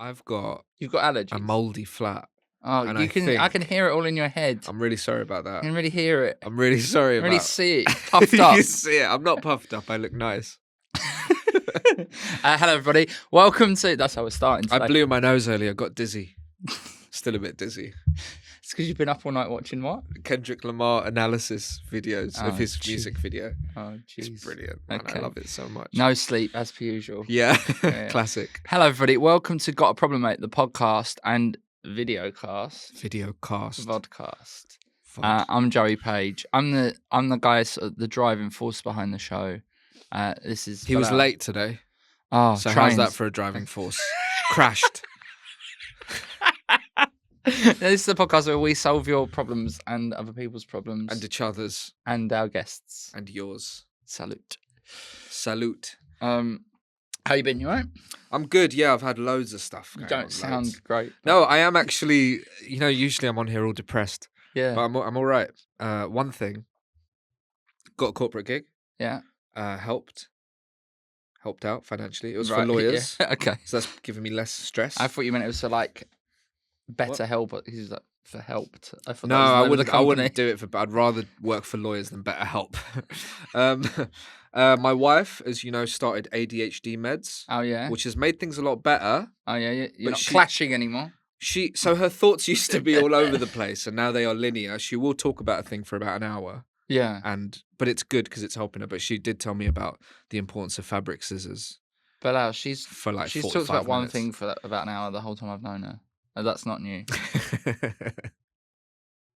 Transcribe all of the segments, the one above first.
I've got You've got allergies. a mouldy flat. Oh, and I can hear it all in your head. I'm really sorry about that. I can really hear it. I'm really sorry I about. really see it. Puffed You up. can see it. I'm not puffed up. I look nice. Hello, everybody. Welcome to. That's how we're starting today. I blew my nose earlier. Got dizzy. Still a bit dizzy. It's because you've been up all night watching what? Kendrick Lamar analysis videos of his music video. Oh, jeez. It's brilliant. Man. Okay. I love it so much. No sleep, as per usual. Yeah. Yeah. Classic. Hello, everybody. Welcome to Got a Problemmate, the podcast and videocast. Videocast. Vodcast. I'm Joey Page. I'm the guy, the driving force behind the show. This is. He was late today. Oh, so trains. how's that for a driving force? Crashed. This is the podcast where we solve your problems and other people's problems. And each other's. And our guests. And yours. Salute. Salute. How you been? You alright? I'm good, yeah. I've had loads of stuff. You don't sound great. No, I am actually, usually I'm on here all depressed. Yeah. But I'm all right. One thing. Got a corporate gig. Yeah. Helped out financially. It was for lawyers. Yeah. Okay. So that's giving me less stress. I thought you meant it was for better help. He's like for helped. I thought no, that was I the wouldn't. I company. wouldn't do it I'd rather work for lawyers than better help. My wife, as you know, started ADHD meds. Oh yeah. Which has made things a lot better. Oh yeah. You're not clashing anymore. So her thoughts used to be all over the place, and now they are linear. She will talk about a thing for about an hour. Yeah. But it's good because it's helping her. But she did tell me about the importance of fabric scissors. Bilal, she's talked about one thing for about an hour the whole time I've known her. And that's not new.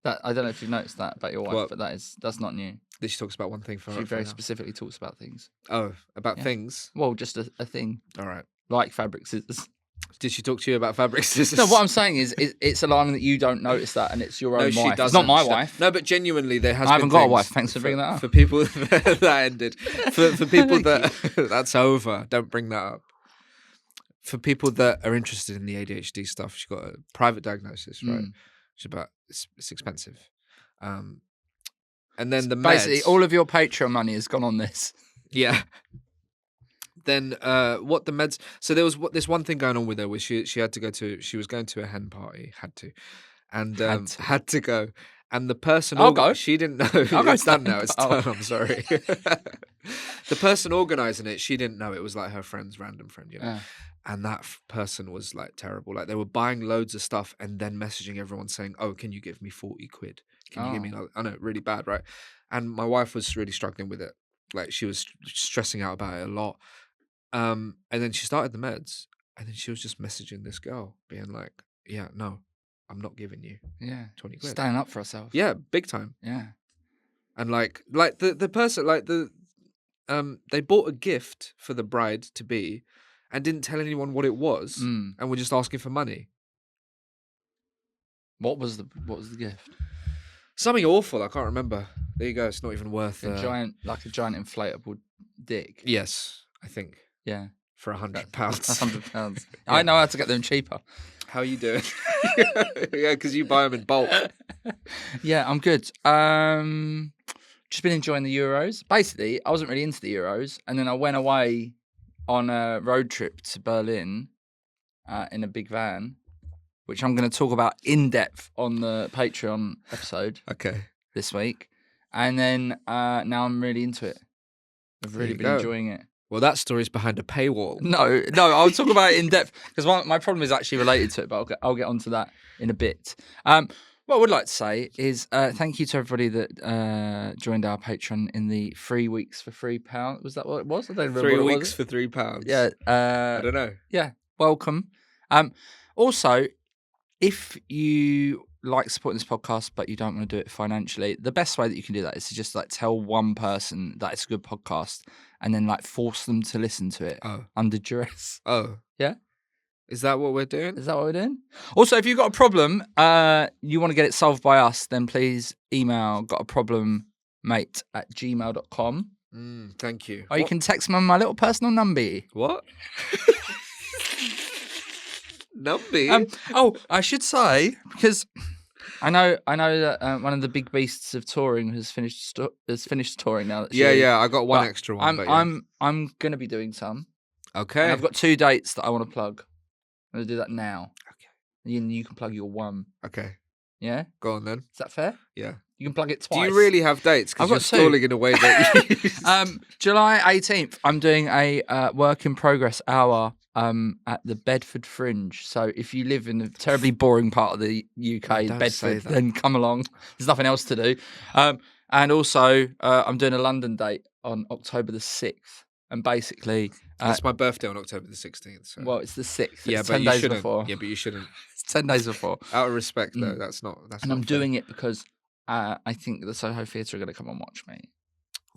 I don't know if you've noticed that about your wife, but that's not new. That she talks about one thing for. She very specifically talks about things. Oh, about things? Well, just a thing. All right. Like fabric scissors. Did she talk to you about fabric scissors? No, what I'm saying is it's alarming that you don't notice that, and it's your own wife. She doesn't. It's not my wife. No, but genuinely, there has. I haven't got a wife. Thanks for bringing that up. For people that ended. For people that that's over. Don't bring that up. For people that are interested in the ADHD stuff, she's got a private diagnosis, right? It's expensive. And then the meds. Basically, all of your Patreon money has gone on this. Yeah. Then what the meds? So there was this one thing going on with her where she had to go to. She was going to a hen party, and had to go. And the person, I'll go. She didn't know. It's done now. It's done. I'm sorry. The person organising it, she didn't know it was like her friend's random friend, Yeah. And that person was like terrible. Like they were buying loads of stuff and then messaging everyone saying, "Oh, can you give me 40 quid? Can you give me?" I know, really bad, right? And my wife was really struggling with it. Like she was stressing out about it a lot. And then she started the meds, and then she was just messaging this girl, being like, "Yeah, no, I'm not giving you 20 quid." Standing up for herself. Yeah, big time. Yeah. And like the person, they bought a gift for the bride to be, and didn't tell anyone what it was, and were just asking for money. What was the gift? Something awful. I can't remember. There you go. It's not even worth a giant inflatable dick. Yes, I think. Yeah, for £100. £100. Yeah. I know how to get them cheaper. How are you doing? Yeah, because you buy them in bulk. Yeah, I'm good. Just been enjoying the Euros. Basically, I wasn't really into the Euros, and then I went away on a road trip to Berlin in a big van, which I'm going to talk about in depth on the Patreon episode. Okay. This week, and then now I'm really into it. I've really been enjoying it. Well, that story's behind a paywall. No, I'll talk about it in depth because my problem is actually related to it, but I'll get onto that in a bit. What I would like to say is thank you to everybody that joined our Patreon in the 3 weeks for £3. Was that what it was? I don't remember. 3 weeks for £3. Yeah. I don't know. Yeah. Welcome. Also, if you like supporting this podcast, but you don't want to do it financially, the best way that you can do that is to just tell one person that it's a good podcast and then force them to listen to it under duress. Oh. Yeah? Is that what we're doing? Is that what we're doing? Also, if you've got a problem, you want to get it solved by us, then please email gotaproblemmate@gmail.com. Thank you. Or you can text me on my little personal number. What? Number? I should say, because I know that one of the big beasts of touring has finished touring now. Yeah. I got one extra one. I'm gonna be doing some. Okay. And I've got 2 dates that I want to plug. I'm going to do that now. Okay. You can plug your one. Okay. Yeah? Go on then. Is that fair? Yeah. You can plug it Do twice. you really have dates? I've Because you're got two. stalling in a way that July 18th, I'm doing a work in progress hour at the Bedford Fringe. So if you live in a terribly boring part of the UK, don't say Bedford, that. then come along. There's nothing else to do. And also, I'm doing a London date on October the 6th. And basically... it's my birthday on October the 16th. So. Well, it's the 6th. Yeah, It's but 10 you days shouldn't. before. Yeah, but you shouldn't. It's 10 days before. Out of respect, though, that's not And not I'm fair. doing it because I think the Soho Theatre are going to come and watch me.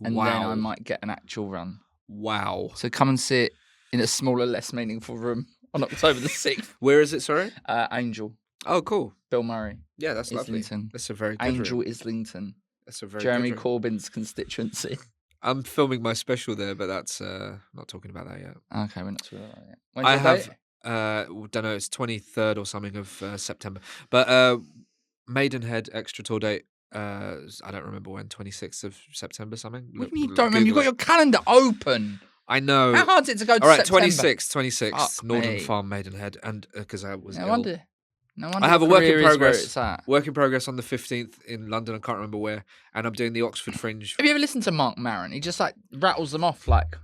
And Wow. then I might get an actual run. Wow. So come and sit in a smaller, less meaningful room on October the 6th. Where is it, sorry? Angel. Oh, cool. Bill Murray. Yeah, that's lovely. Islington. That's a very good Angel room. Islington. That's a very Jeremy good room. Corbyn's constituency. I'm filming my special there, but that's not talking about that yet. Okay, we're not talking about that yet. When's I your have, date? don't know, it's 23rd or something of September. But Maidenhead extra tour date, I don't remember when, 26th of September something. What do you mean you don't remember? You've got your calendar open. I know. How hard's it to go to All right, September? 26th, Fuck Northern me. Farm, Maidenhead, and because I was No ill. wonder. No wonder I have a your work in career is where progress. it's at. Work in progress on the 15th in London. I can't remember where, and I'm doing the Oxford Fringe. Have you ever listened to Mark Maron? He just like rattles them off like.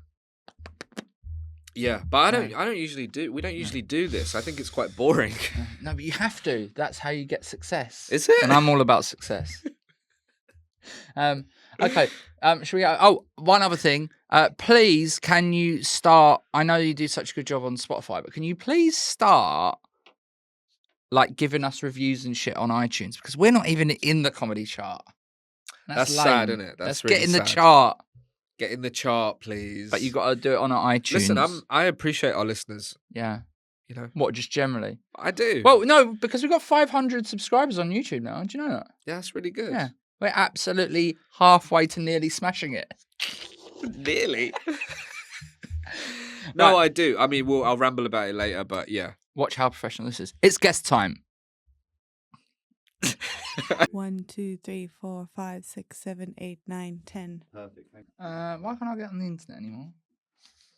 Yeah, but I don't usually do. We don't usually do this. I think it's quite boring. No, but you have to. That's how you get success. Is it? And I'm all about success. Okay. Should we go? Oh, one other thing. Please, can you start? I know you do such a good job on Spotify, but can you please start like giving us reviews and shit on iTunes, because we're not even in the comedy chart. That's lame. sad, isn't it? Let's really get in the sad. chart. Get in the chart, please. But you got to do it on our iTunes. Listen, I appreciate our listeners. Yeah. You know, What, just generally? I do. Well, no, because we've got 500 subscribers on YouTube now. Do you know that? yeah, that's really good. Yeah. We're absolutely halfway to nearly smashing it. Nearly. No, I do. I mean, I'll ramble about it later, but yeah. Watch how professional this is. It's guest time. 1, 2, 3, 4, 5, 6, 7, 8, 9, 10. Perfect. Thank you. Why can't I get on the internet anymore?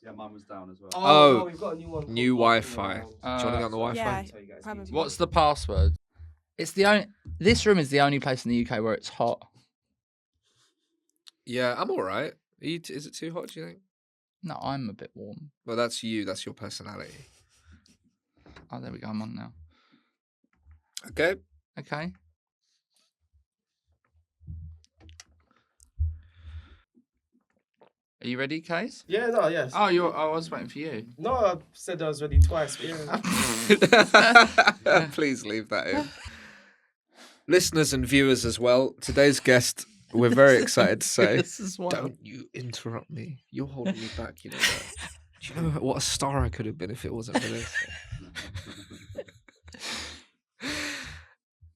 Yeah, mine was down as well. Oh, no, we've got a new one. New Wi-Fi. Do you want to get on the Wi-Fi? Yeah, Tell you guys probably. What's the password? It's the only. This room is the only place in the UK where it's hot. Yeah, I'm all right. Is it too hot, do you think? No, I'm a bit warm. Well, that's you. That's your personality. Oh, there we go. I'm on now. Okay. Okay. Are you ready, Case? Yeah, no, yes. Oh, I was waiting for you. No, I said I was ready twice. But yeah. Please leave that in. Listeners and viewers as well. Today's guest, we're very excited to say. This is why. Don't you interrupt me. You're holding me back, you know that. Do you know what a star I could have been if it wasn't for this?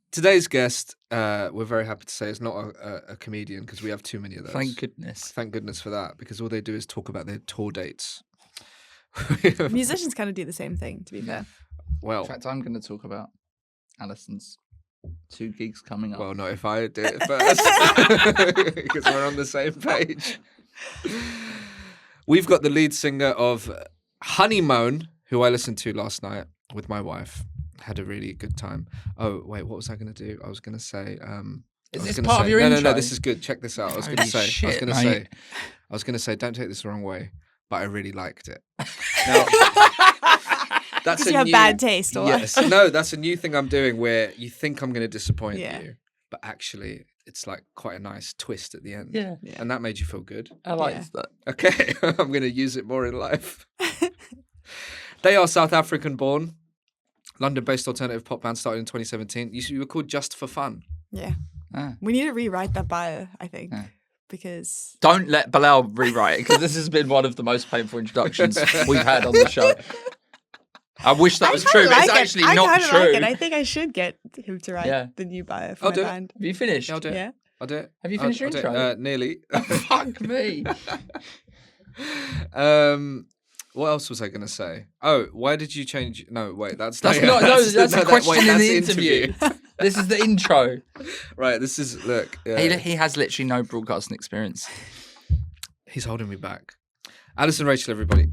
Today's guest, we're very happy to say, is not a comedian, because we have too many of those. Thank goodness. Thank goodness for that, because all they do is talk about their tour dates. Musicians kind of do the same thing, to be fair. Well, In fact, I'm going to talk about Alison's 2 gigs coming up. well, not if I do it first, because we're on the same page. We've got the lead singer of Honeymoan, who I listened to last night with my wife. Had a really good time. Oh, wait, what was I going to do? I was going to say... Is I was this gonna part say, of your no, intro? No, this is good. Check this out. I was going to Holy say... shit, mate. I was going to say, don't take this the wrong way, but I really liked it. Now, that's Because you have bad taste, or Yes. No, that's a new thing I'm doing where you think I'm going to disappoint Yeah. you, but actually it's like quite a nice twist at the end. Yeah. And that made you feel good. I like Yeah. that. Okay. I'm going to use it more in life. They are South African born, London-based alternative pop band started in 2017. You were called Just for Fun. Yeah. Ah. We need to rewrite that bio, I think, Yeah. because Don't let Bilal rewrite it, because this has been one of the most painful introductions we've had on the show. I wish that was I true, kinda but it's like it. actually I not kinda true. Like it. I think I should get him to write Yeah. the new bio for I'll my do it. band. Have you finished? Yeah, I'll do it. Yeah. I'll do it. Have you finished your I'll do it. intro? Nearly. Fuck me. What else was I going to say? Oh, why did you change? No, wait, that's That's not. not. No, that's a question wait, in that's the interview. This is the intro. Right, this is look. He has literally no broadcasting experience. He's holding me back. Alison, Rachel, everybody.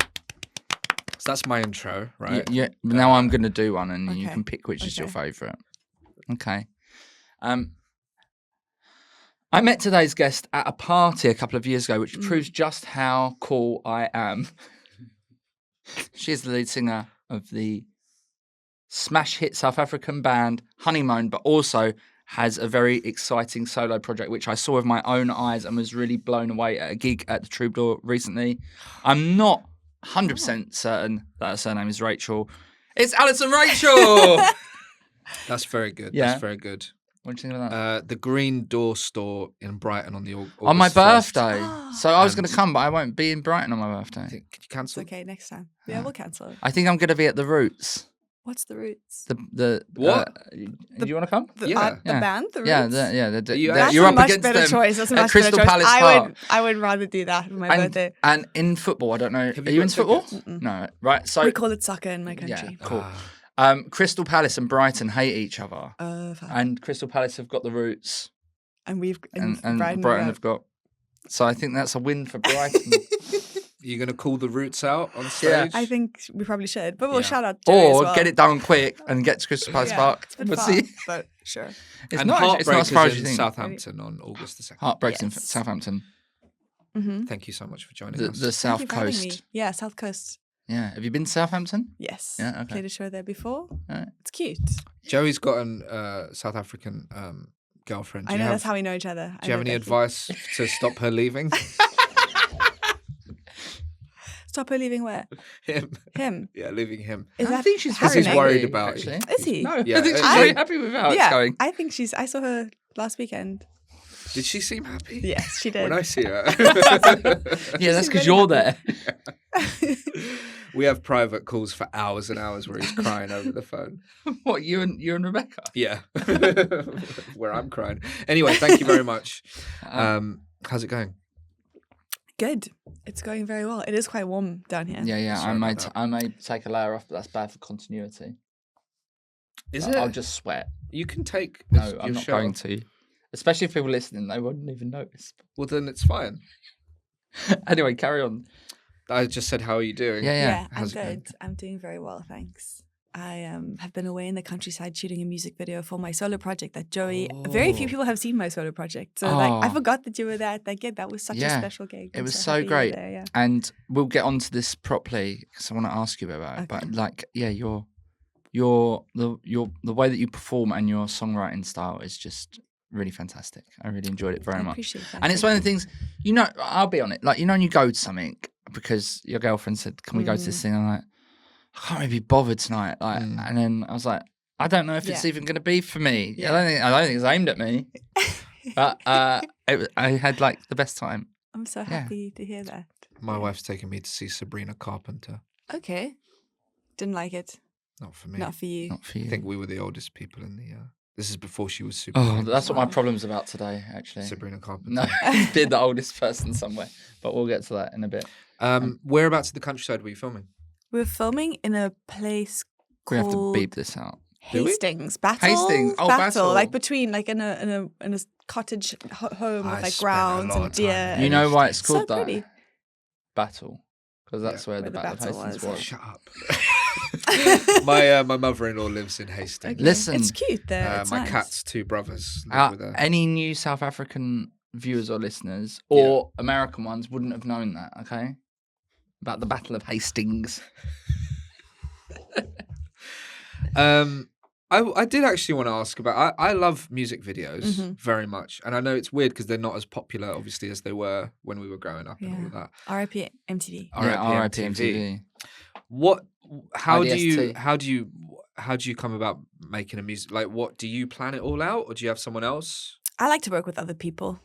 So that's my intro, right? Yeah. Now I'm going to do one, and you Okay. can pick which is your Okay. favourite. Okay. I met today's guest at a party a couple of years ago, which proves just how cool I am. She is the lead singer of the smash hit South African band Honeymoan, but also has a very exciting solo project, which I saw with my own eyes and was really blown away at a gig at the Troubadour recently. I'm not 100% certain that her surname is Rachel. It's Alison Rachel! That's very good. Yeah. That's very good. What do you think about that? The Green Door store in Brighton on the August On my 1st. birthday. So I was going And- to come, but I won't be in Brighton on my birthday. Could you It's cancel? okay, next time. Yeah, we'll cancel it. I think I'm going to be at the Roots. What's the Roots? The What? do you want to come? The, Yeah. the Yeah. band, the Roots? You That's you're a up much against better them choice. That's a at much Crystal better choice. Palace Park. I would rather do that for my birthday. And in football, I don't know. Have Are you you got into football? tickets? No, right. So We call it soccer in my yeah, country. cool. Ah. Crystal Palace and Brighton hate each other, Fuck. and Crystal Palace have got the Roots, And we've and Brighton, Brighton have got. So I think that's a win for Brighton. You're going to call the Roots out on Yeah. stage? I think we probably should, but we'll Yeah. shout out Joey as Or well. get it done quick and get to Crystal Palace Yeah, Park. It's a bit We'll far, see. but sure. It's and not. It's not as far as Heartbreakers you in think. Southampton on August the 2nd. Heartbreaks in Yes. Southampton, Mm-hmm. Thank you so much for joining the us. South Thank you for having me. Coast. Yeah, South Coast. Yeah, have you been to Southampton? Yes. Yeah, okay. Played a show there before. Alright. It's cute. Joey's got an South African girlfriend. I know that's how we know each other. Do you have any advice to stop her leaving? Stop her leaving where? Him. Him. Yeah, leaving him. Is I that think she's Because he's happening? worried about you. actually. Is he? No, Yeah, I think she's I- very happy with how yeah, it's going. I think she's. I saw her last weekend. Did she seem happy? Yes, she did. When I see her. Yeah, that's She's because very you're there. We have private calls for hours and hours where he's crying over the phone. What, you and Rebecca? Yeah. Where I'm crying. Anyway, thank you very much. How's it going? Good. It's going very well. It is quite warm down here. Yeah. Sorry about that. I may take a layer off, but that's bad for continuity. Is But it? I'll just sweat. You can take No, your I'm not shirt going off. to. Especially if people listening, they wouldn't even notice. Well, then it's fine. Anyway, carry on. I just said, how are you doing? Yeah. I'm How's it going? good. I'm doing very well, thanks. I have been away in the countryside shooting a music video for my solo project that Joey. Very few Oh. people have seen my solo project, so like I Oh. forgot that you were there at that gig. That was such a Yeah. special gig. It I'm was so happy you were great. there, yeah. And we'll get onto this properly because I want to ask you about it. But Okay. like, yeah, the way that you perform and your songwriting style is just really fantastic. I really enjoyed it very I much. appreciate that. And it's Thank one of the things, I'll be on it. Like, when you go to something because your girlfriend said, "Can we go to this thing?" I'm like, I can't really be bothered tonight. Like, and then I was like, I don't know if it's Yeah. even going to be for me. Yeah. I don't think it's aimed at me. But I had like the best time. I'm so Yeah. happy to hear that. My wife's taken me to see Sabrina Carpenter. Okay. Didn't like it. Not for me. Not for you. Not for you. I think we were the oldest people in the. This is before she was super. Oh, famous. that's what my Wow. problem's about today, actually. Sabrina Carpenter. No, being the oldest person somewhere. But we'll get to that in a bit. Whereabouts in the countryside were you filming? We're filming in a place We have to called beep this out. Do we? Hastings. Battle. Hastings. Oh, Battle. Like between, like in a cottage home I with like spent a grounds lot and of time deer. in You and know why it's so called that? pretty. Battle. Because that's where the where the Battle of battle Hastings was. was. Shut up. My mother-in-law lives in Hastings. Okay. Listen, It's cute there. It's my nice. cat's two brothers live with her. any new South African viewers or listeners or American ones wouldn't have known that, okay? About the Battle of Hastings. I did actually want to ask about. I love music videos Mhm. very much, and I know it's weird because they're not as popular, obviously, as they were when we were growing up and all Yeah. of that. R.I.P. MTV. R.I.P. RIP MTV. What? How do you? IDST. How do you come about making a music? Like, what do you plan it all out, or do you have someone else? I like to work with other people.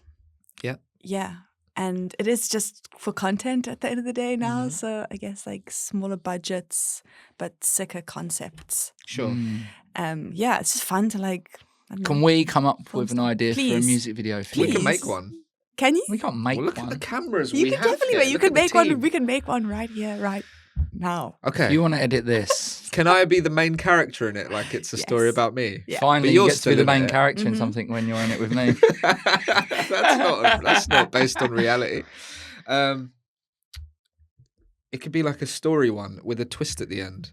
Yeah. Yeah. And it is just for content at the end of the day now. Mhm. So I guess like smaller budgets, but sicker concepts. Sure. Yeah, it's just fun to like. I don't Can know. we come up with an Constant. idea for a Please. music video for We you? can make Please. one. Can you? We can't make Well, look one. at the cameras You we can have definitely here. make. You Look can at the make one. team. We can make one right here, right now. Okay. You want to edit this? Can I be the main character in it? Like it's a story Yes. about me. Yeah. Finally, But you you're get to be still the in main it. character in Mhm. something when you're in it with me. That's not based on reality. It could be like a story one with a twist at the end.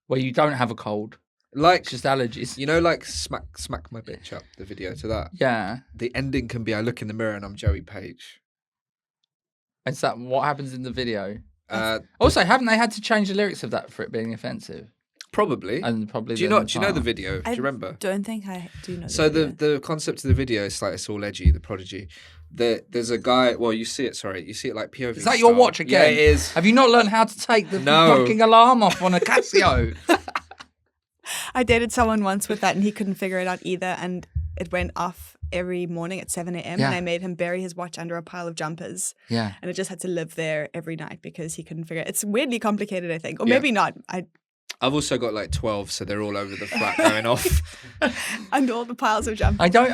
Where you don't have a cold, Like, it's just allergies. you know, like smack my bitch up, the video to that. Yeah. The ending can be I look in the mirror and I'm Joey Page. Is that what happens in the video? Uh, Also, haven't they had to change the lyrics of that for it being offensive? probably. And probably. Do you then not? Do you know the title. video? Do I you remember? Don't think I do know. So the the concept of the video is like it's all edgy, the Prodigy. There's a guy. Well, you see it. Sorry, you see it like POV. Is that your style. watch again? Yeah, it is. Have you not learned how to take the No. fucking alarm off on a Casio? I dated someone once with that, and he couldn't figure it out either, and it went off every morning at 7 a.m. Yeah. And I made him bury his watch under a pile of jumpers, Yeah. and it just had to live there every night because he couldn't figure it. It's weirdly complicated, I think, or Yeah. maybe not. I've also got like 12, so they're all over the flat going off. Under all the piles of jumpers. I don't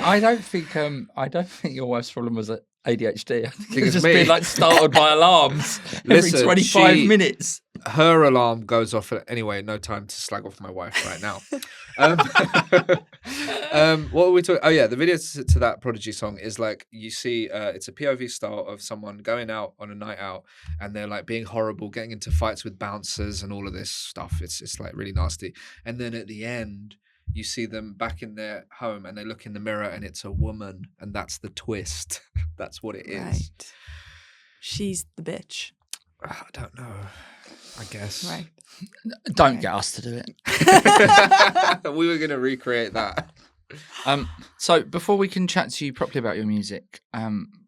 think your wife's problem was ADHD. I think Think it's it's just me. being like startled by alarms every Listen, 25 minutes. Her alarm goes off. Anyway, no time to slag off my wife right now. What were we talking? Oh yeah, the video to that Prodigy song is like you see. It's a POV style of someone going out on a night out, and they're like being horrible, getting into fights with bouncers and all of this stuff. It's like really nasty. And then at the end, you see them back in their home, and they look in the mirror, and it's a woman, and that's the twist. That's what it is. Right. She's the bitch. I don't know. I guess. Right. Don't get us to do it. We were going to recreate that. So before we can chat to you properly about your music,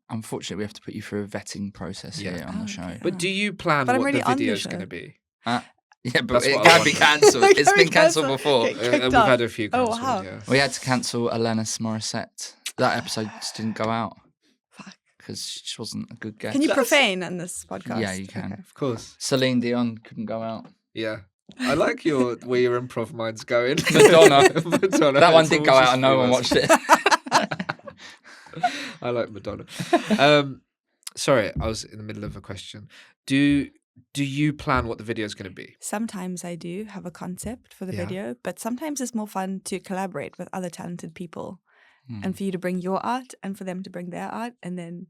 unfortunately we have to put you through a vetting process here on the show. Okay. But do you plan But I'm what already the on the video's show. going to be? Yeah, but That's it what I can be wanted. cancelled. It It's can been be cancelled cancelled. before. Okay. We've off. had a few Oh, cancelled, wow. yeah. We had to cancel Alanis Morissette. That episode just didn't go out Fuck. because she wasn't a good guest. Can you profane on this podcast? Yeah, you can. Okay. Of course. Celine Dion couldn't go out. Yeah. I like where your improv mind's going. Madonna. Madonna. That one It's did all go out just and no one famous. watched it. I like Madonna. Sorry, I was in the middle of a question. Do you plan what the video's going to be? Sometimes I do have a concept for the Yeah. video, but sometimes it's more fun to collaborate with other talented people Hmm. and for you to bring your art and for them to bring their art, and then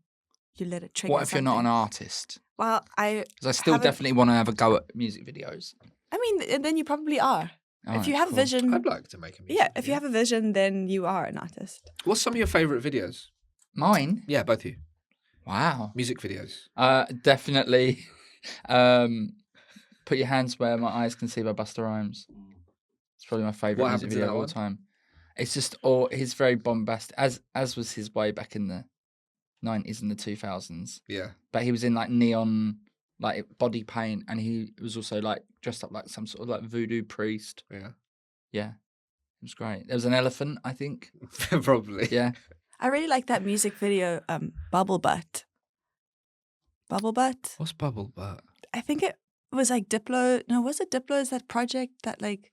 you let it trigger. What if you're not an something. artist? Well, Because I still haven't- definitely want to have a go at music videos. I mean, and then you probably are. Alright, if you have cool. vision, I'd like to make a music yeah. If you video. have a vision, then you are an artist. What's some of your favourite videos? Mine? Yeah, both of you. Wow. Music videos. Definitely. Put Your Hands Where My Eyes Can See by Busta Rhymes. It's probably my favourite What music happens in video that of all one? time. It's just all he's very bombastic, as was his way back in the 90s and the 2000s. Yeah. But he was in like neon, like body paint, and he was also like dressed up like some sort of like voodoo priest. Yeah. Yeah, it was great. There was an elephant, I think. Probably. Yeah. I really like that music video, Bubble Butt. Bubble Butt. What's Bubble Butt? I think it was like Diplo. No, was it Diplo? Is that project that like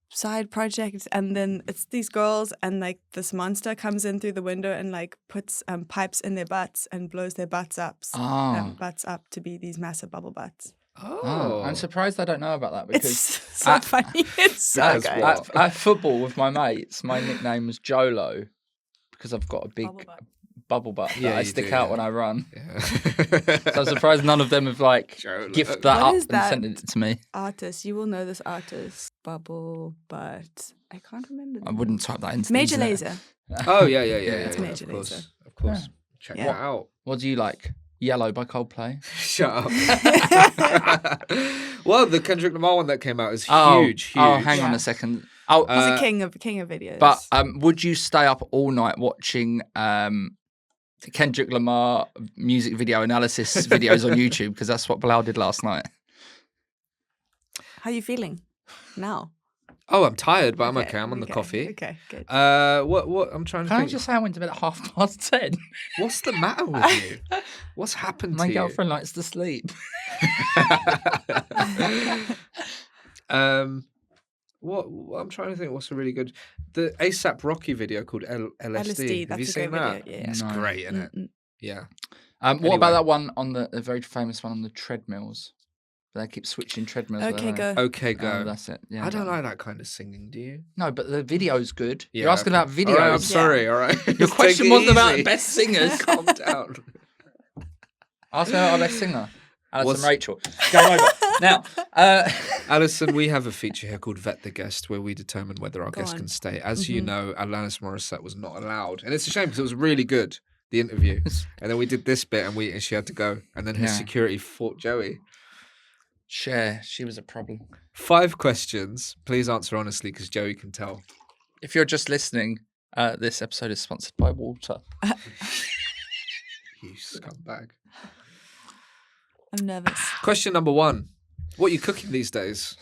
side project? And then it's these girls, and like this monster comes in through the window and like puts pipes in their butts and blows their butts up, Oh. butts up to be these massive bubble butts. Oh. I'm surprised I don't know about that because It's so at- funny. It's so That's good. what- at football with my mates, my nickname was Jolo because I've got a big Bubble butt. bubble butt Yeah, that I you stick do, out yeah. when I run. Yeah. So I'm surprised none of them have like Jolo. gifted that What up is and that? sent it to me. Artist, you will know this artist. Bubble Butt. I can't remember. the I name. wouldn't type that into the Major internet. Lazer. Oh yeah, yeah, yeah, Yeah, yeah. it's yeah, Major of course, Lazer. of course. Check Yeah. that out. What do you like? Yellow by Coldplay. Shut up. Well, the Kendrick Lamar one that came out is huge. Oh, hang on Yeah. a second. Oh, He's a king of videos. but would you stay up all night watching Kendrick Lamar music video analysis videos on YouTube? Because that's what Bilal did last night. how are you feeling now? Oh, I'm tired, but I'm okay. I'm on the okay, coffee. Okay, good. What? I'm trying to Can I think. just say I went to bed at 10:30? What's the matter with you? What's happened My to girlfriend likes to sleep. you? What I'm trying to think. What's a really good? The ASAP Rocky video called LSD. Have you that's a seen great that? video. Yeah. It's No. great, isn't it? Mm-mm. Yeah. What Anyway. about that one on the very famous one on the treadmills? They keep switching treadmills. Okay, don't they? go. Okay, go. That's it. Yeah, I don't that one. like that kind of singing. Do you? No, but the video's good. Yeah, You're asking okay. about videos. All right, I'm Yeah. sorry. All right. Your Take question it wasn't about easy. best singers. Calm down. Ask me about our best singer. Alison Rachel. Game over. Now, Alison, we have a feature here called Vet the Guest where we determine whether our Go guest on. can stay. As you know, Alanis Morissette was not allowed. And it's a shame because it was really good, the interview. And then we did this bit and she had to go. And then her security fought Joey. she was a problem. 5 questions. Please answer honestly because Joey can tell. If you're just listening, this episode is sponsored by water. You scumbag. I'm nervous. Question number 1. What are you cooking these days?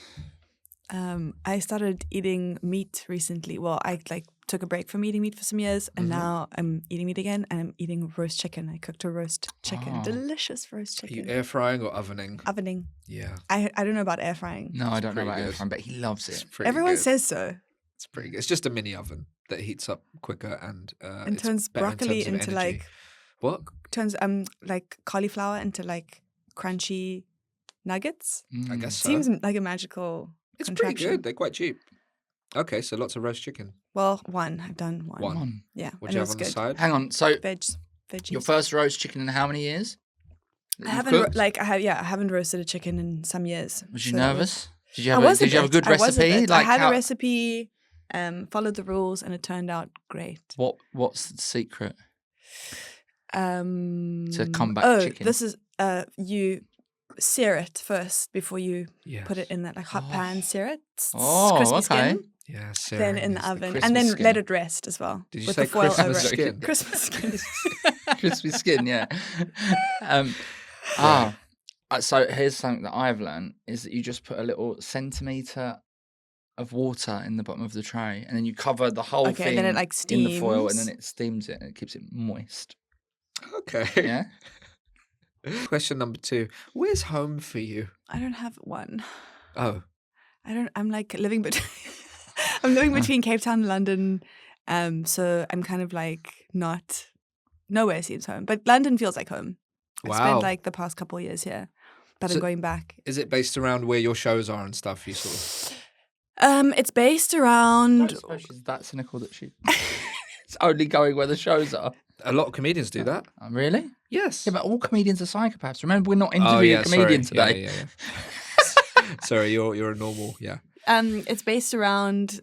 I started eating meat recently. Well, I took a break from eating meat for some years, and now I'm eating meat again, and I'm eating roast chicken. I cooked a roast chicken, delicious roast Are chicken. you air frying or ovening? Ovening. Yeah. I don't know about air frying. No, I don't know pretty about good. air frying, but he loves It's it. pretty Everyone good. says so. It's pretty good. It's just a mini oven that heats up quicker and And it's turns better in broccoli terms of into energy. What? turns like cauliflower into like crunchy nuggets. I guess so. Seems like a magical It's contraption. pretty good. They're quite cheap. Okay, so lots of roast chicken. Well, one. I've done one. One. Yeah. What and do you it have was on the good. side? Hang on. So Veggies. your first roast chicken in how many years? I haven't I haven't roasted a chicken in some years. Was you so that nervous? Did you I have was did you have a good I was recipe? bit. I had how- a recipe, followed the rules, and it turned out great. What's the secret? To combat chicken. this is you sear it first before you Yes. put it in that like hot pan. Sear it. Oh, crispy okay. skin. Yeah, Then in the Sarah, oven, Christmas and then skin. let it rest as well. Did you with say the foil Christmas over it. skin? Christmas skin. Crispy skin, yeah. So here's something that I've learned is that you just put a little centimetre of water in the bottom of the tray, and then you cover the whole Okay, thing then it, like, in the foil, and steams. then it steams it and it keeps it moist. Okay. Yeah. Question number 2. Where's home for you? I don't have one. Oh, I'm like living between. I'm living between Cape Town and London, so I'm kind of like nowhere seems home, but London feels like home. I've Wow. spent like the past couple of years here, but So- I'm going back. is it based around where your shows are and stuff? You sort of. It's based I around. don't suppose she's that cynical that she. It's only going where the shows are. A lot of comedians do that. Oh, really? Yes. Yeah, but all comedians are psychopaths. Remember, we're not interviewing a comedian today. Yeah. Sorry, you're a normal. Yeah. It's based around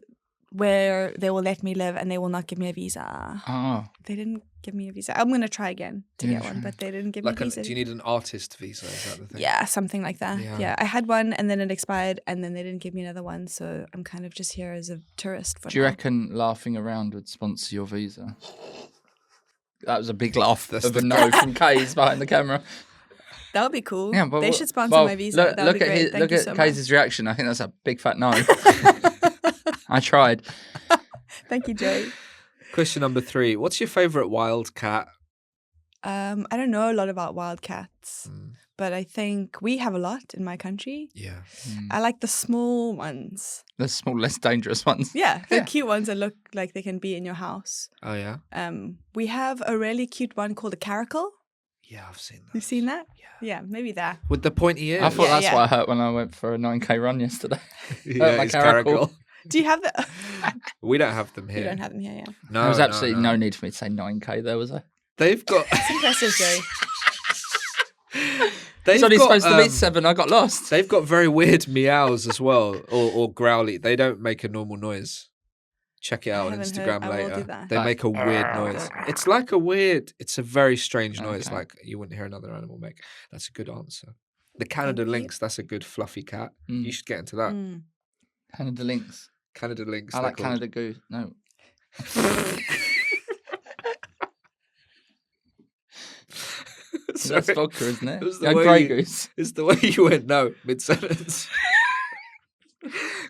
where they will let me live and they will not give me a visa. Oh, They didn't give me a visa. I'm gonna try again to Yeah, get one, try. but they didn't give Like, me a visa. do you need an artist visa? Is that the thing? Yeah, something like that. Yeah. Yeah, I had one and then it expired and then they didn't give me another one. So I'm kind of just here as a tourist for do you now. reckon laughing around would sponsor your visa? That was a big laugh That's of a the- no from Kay's behind the camera. That would be cool. Yeah, but they should sponsor my visa. Look, that would look be at great. his, Thank look you at so much. Kay's reaction. I think that's a big fat no. I tried. Thank you, Joey. Question number 3. What's your favourite wild cat? I don't know a lot about wildcats, Mm, but I think we have a lot in my country. yeah. I like the small ones. The small, less dangerous ones. Yeah, the Yeah. cute ones that look like they can be in your house. Oh yeah. We have a really cute one called a caracal. Yeah, I've seen that. You've seen that? Yeah. Yeah, maybe that. With the pointy ears. I thought Yeah, that's yeah. what I hurt when I went for a 9K run yesterday. yeah, my it's caracal. caracal. Do you have the? We don't have them here. You don't have them here, yeah. No, There was absolutely no need for me to say 9K there, was there? They've got. It's impressive, Joey. They've It's only got, supposed to be 7. I got lost. They've got very weird meows as well, or growly. They don't make a normal noise. Check it out on haven't Instagram heard- I will later. do that. They Like, make a weird noise. It's like a weird. It's a very strange noise. Okay. Like you wouldn't hear another animal make. That's a good answer. The Canada Thank you. lynx. That's a good fluffy cat. Mm. You should get into that. Mm. Canada Lynx. Canada lynx. I they're like called. Canada Goose. No. That's Sorry. vodka, isn't it? It was the Yeah, way Grey you- Goose. It's the way you went no mid sentence.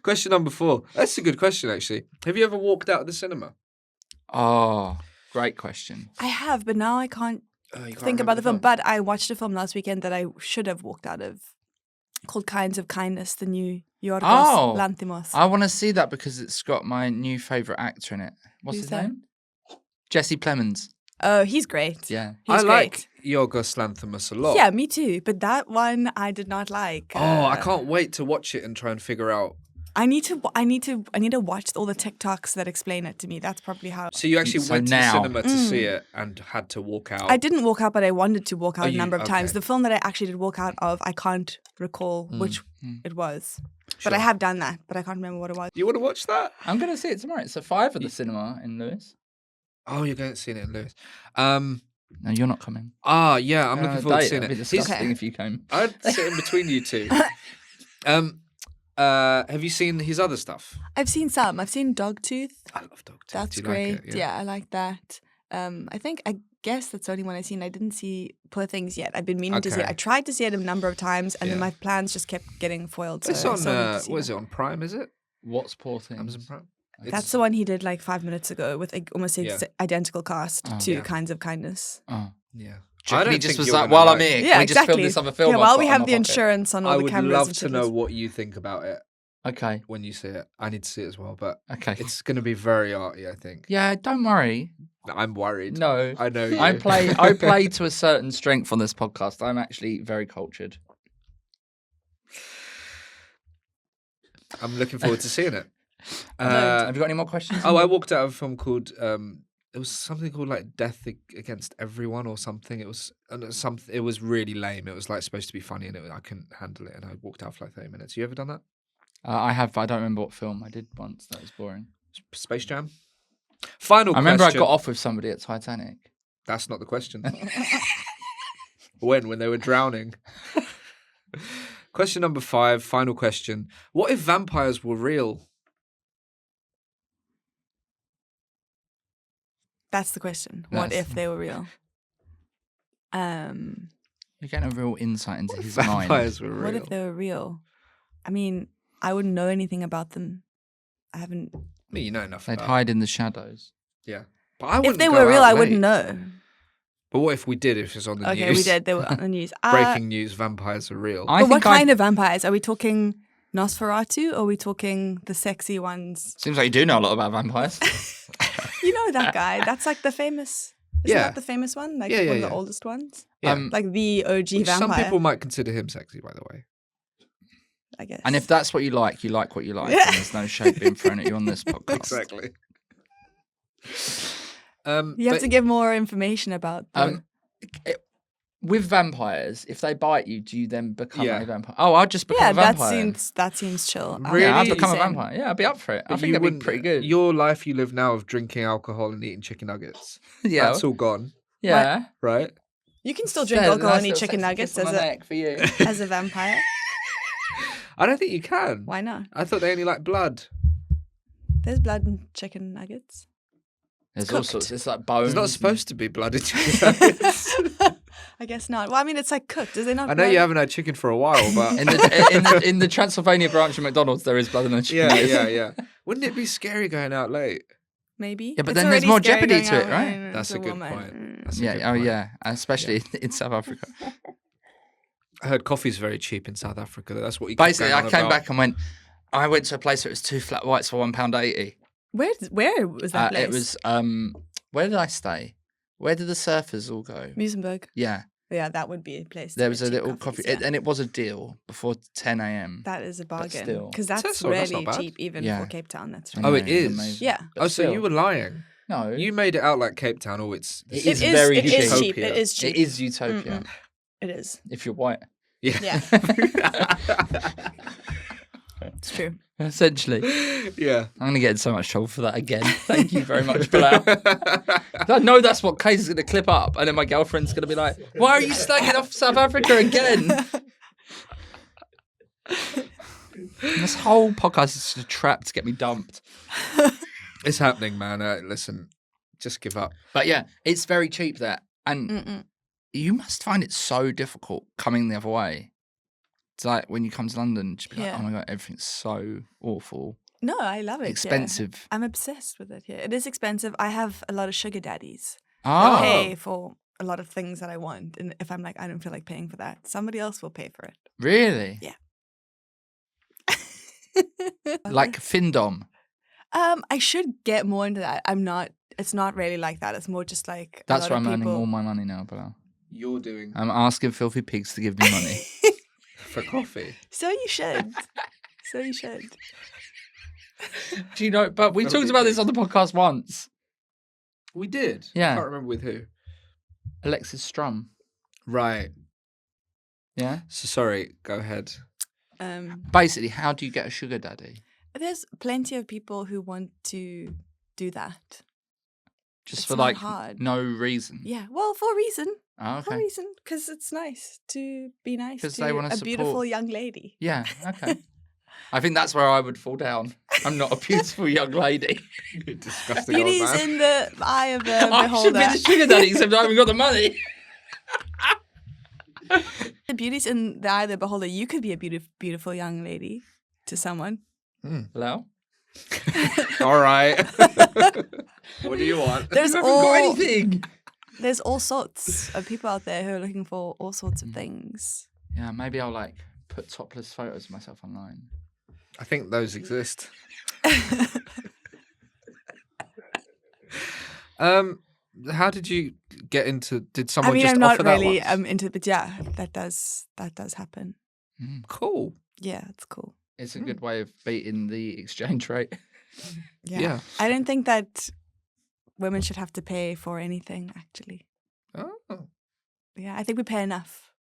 Question number 4. That's a good question, actually. Have you ever walked out of the cinema? Oh, great question. I have, but now I can't Oh, you can't think about remember the film. But I watched a film last weekend that I should have walked out of, called Kinds of Kindness, the new Yorgos Oh, Lanthimos. I want to see that because it's got my new favourite actor in it. What's Who's his that? name? Jesse Plemons. Oh, he's great. Yeah. He's I like great. Yorgos Lanthimos a lot. Yeah, me too. But that one I did not like. Oh, I can't wait to watch it and try and figure out. I need to watch all the TikToks that explain it to me. That's probably how. So you actually So went to now- the cinema to see it and had to walk out. I didn't walk out, but I wanted to walk out a you- number of times. okay. The film that I actually did walk out of, I can't recall which it was. But I Sure. have done that, but I can't remember what it was. Do you want to watch that? I'm going to see it tomorrow. It's at 5 at the cinema in Lewis. Oh, you're going to see it in Lewis. No, you're not coming. Yeah, I'm looking forward to seeing It'd be it. disgusting if you came. I'd sit in between you two. Have you seen his other stuff? I've seen some. I've seen Dogtooth. I love Dogtooth. That's Do you great. Like it? Yeah, I like that. I guess that's the only one I've seen. I didn't see Poor Things yet. I've been meaning to see it. Okay. I tried to see it a number of times, and then Yeah. my plans just kept getting foiled. So It's I on. still need to see What is it on Prime? Is it What's Poor Things? Amazon Prime? That's the one he did like 5 minutes ago with almost Yeah. identical cast to Yeah. Kinds of Kindness. Oh. Yeah. He just was you're like, gonna while I'm like- here, Yeah, can we just exactly. film this other film? Yeah, I've while got we in have my the pocket? insurance on all I the would cameras. love and to shit. know what you think about it Okay. when you see it. I need to see it as well, but Okay. it's going to be very arty, I think. Yeah, don't worry. I'm worried. No. I know you. I play to a certain strength on this podcast. I'm actually very cultured. I'm looking forward to seeing it. Have you got any more questions? I walked out of a film called it was something called like Death Against Everyone or something. It was It was really lame. It was like supposed to be funny, and I couldn't handle it, and I walked out for like 30 minutes. You ever done that? I have. I don't remember what film I did once. That was boring. Space Jam. Final I remember question. I got off with somebody at Titanic. That's not the question. When they were drowning. Question number 5. Final question. What if vampires were real? That's the question. What That's- if they were real? You're getting a real insight into his mind. Vampires were real. What if they were real? I mean, I wouldn't know anything about them. I haven't. I mean, you know enough They'd about hide in the shadows. Yeah. But I If wouldn't they go were real, out I wouldn't late. know. But what if we did? If it was on the Okay, news? we did. They were on the news. Breaking news: vampires are real. I But what think I- kind of vampires? Are we talking Nosferatu or are we talking the sexy ones? Seems like you do know a lot about vampires. You know that guy. That's like the famous. Isn't Yeah. that the famous one? Like Yeah, yeah, one of yeah. the oldest ones? Yeah. Like the OG Which vampire. some people might consider him sexy, by the way. I guess. And if that's what you like what you like. Yeah. And there's no shade being thrown at you on this podcast. Exactly. you have to give more information about them. With vampires, if they bite you, do you then become Yeah. a vampire? Oh, I'll just become Yeah, a vampire. that seems chill. Really? Yeah, I'll Really? become a Same. vampire. Yeah, I'd be up for it. I But think you that'd be wouldn't- pretty good. Your life you live now of drinking alcohol and eating chicken nuggets. yeah, That's all gone, yeah. right? You can still drink Yeah, alcohol nice and eat little chicken sexy nuggets kiss on as my a neck for you. as a vampire. I don't think you can. Why not? I thought they only like blood. There's blood in chicken nuggets. There's all Cooked. sorts. It's like bones. There's not and- supposed to be blood in chicken nuggets. I guess not. Well, I mean, it's like cooked. Is there not? I know blood? you haven't had chicken for a while, but in the Transylvania branch of McDonald's, there is blood in the chicken. yeah. Wouldn't it be scary going out late? Maybe. Yeah, but It's then there's already more scary jeopardy going to it, out right? when That's it's a good woman. point. That's a Yeah. good Oh, point. yeah. Especially in South Africa. I heard coffee's very cheap in South Africa. That's what you keep Basically, going I on came about. back and went. I went to a place where it was 2 flat whites for £1.80. Where was that place? It was. Where did I stay? Where did the surfers all go? Musenberg. Yeah, Yeah, that would be a place. to there get was a cheap little coffees, coffee, yeah. and it was a deal before 10 a.m. That is a bargain still. because that's That's not really bad. cheap even Yeah. for Cape Town. That's I right. Oh, know, it it's is? amazing. Yeah. But Oh, so still. you were lying. No, You made it out like Cape Town. Oh, it's It It is very It is cheap. cheap. It is cheap. It is utopia Mm-mm. It is. if you're white. yeah. Yeah. It's true. Essentially, yeah. I'm gonna get in so much trouble for that again. Thank you very much, Bilal. I know that's what Kay's gonna clip up, and then my girlfriend's gonna be like, "Why are you slagging off South Africa again?" And this whole podcast is just a trap to get me dumped. It's happening, man. Listen, just give up. But yeah, it's very cheap there, and Mm-mm. you must find it so difficult coming the other way. It's like when you come to London, just be like, Yeah. "Oh my god, everything's so awful, No, I love it. here. expensive." I'm obsessed with it here. It is expensive. I have a lot of sugar daddies. Oh, Pay for a lot of things that I want, and if I'm like, I don't feel like paying for that, somebody else will pay for it. really? Yeah. Like Findom. I should get more into that. I'm not. It's not really like that. It's more just like That's a where lot I'm of earning people. all my money now, Bilal. You're doing I'm asking filthy pigs to give me money. for coffee. So you should. So you should. Do you know? But we That'll talked be about big. this on the podcast once. We did. Yeah. I can't remember with who. Alexis Strum. Right. Yeah. So sorry. Go ahead. Basically, how do you get a sugar daddy? There's plenty of people who want to do that. Just It's for not like hard. no reason. Yeah, well, for a reason. Oh, For a okay. reason, because it's nice to be nice 'Cause to they wanna a beautiful support. young lady. Yeah. Okay. I think that's where I would fall down. I'm not a beautiful young lady. You disgusting old Beauty's man. in the eye of the I should beholder. be the sugar daddy, except I haven't got the money. The beauty's in the eye of the beholder. You could be a beautiful young lady to someone. Hello? All right. What do you want? There's I haven't got all anything. there's all sorts of people out there who are looking for all sorts of things. Yeah, maybe I'll like put topless photos of myself online. I think those exist. How did you get into? Did I someone mean, just I'm not offer that really once? into, but yeah, that does happen. Cool. Yeah, it's cool. It's a good way of beating the exchange rate. Yeah. I don't think that women should have to pay for anything. Actually, Oh. yeah, I think we pay enough.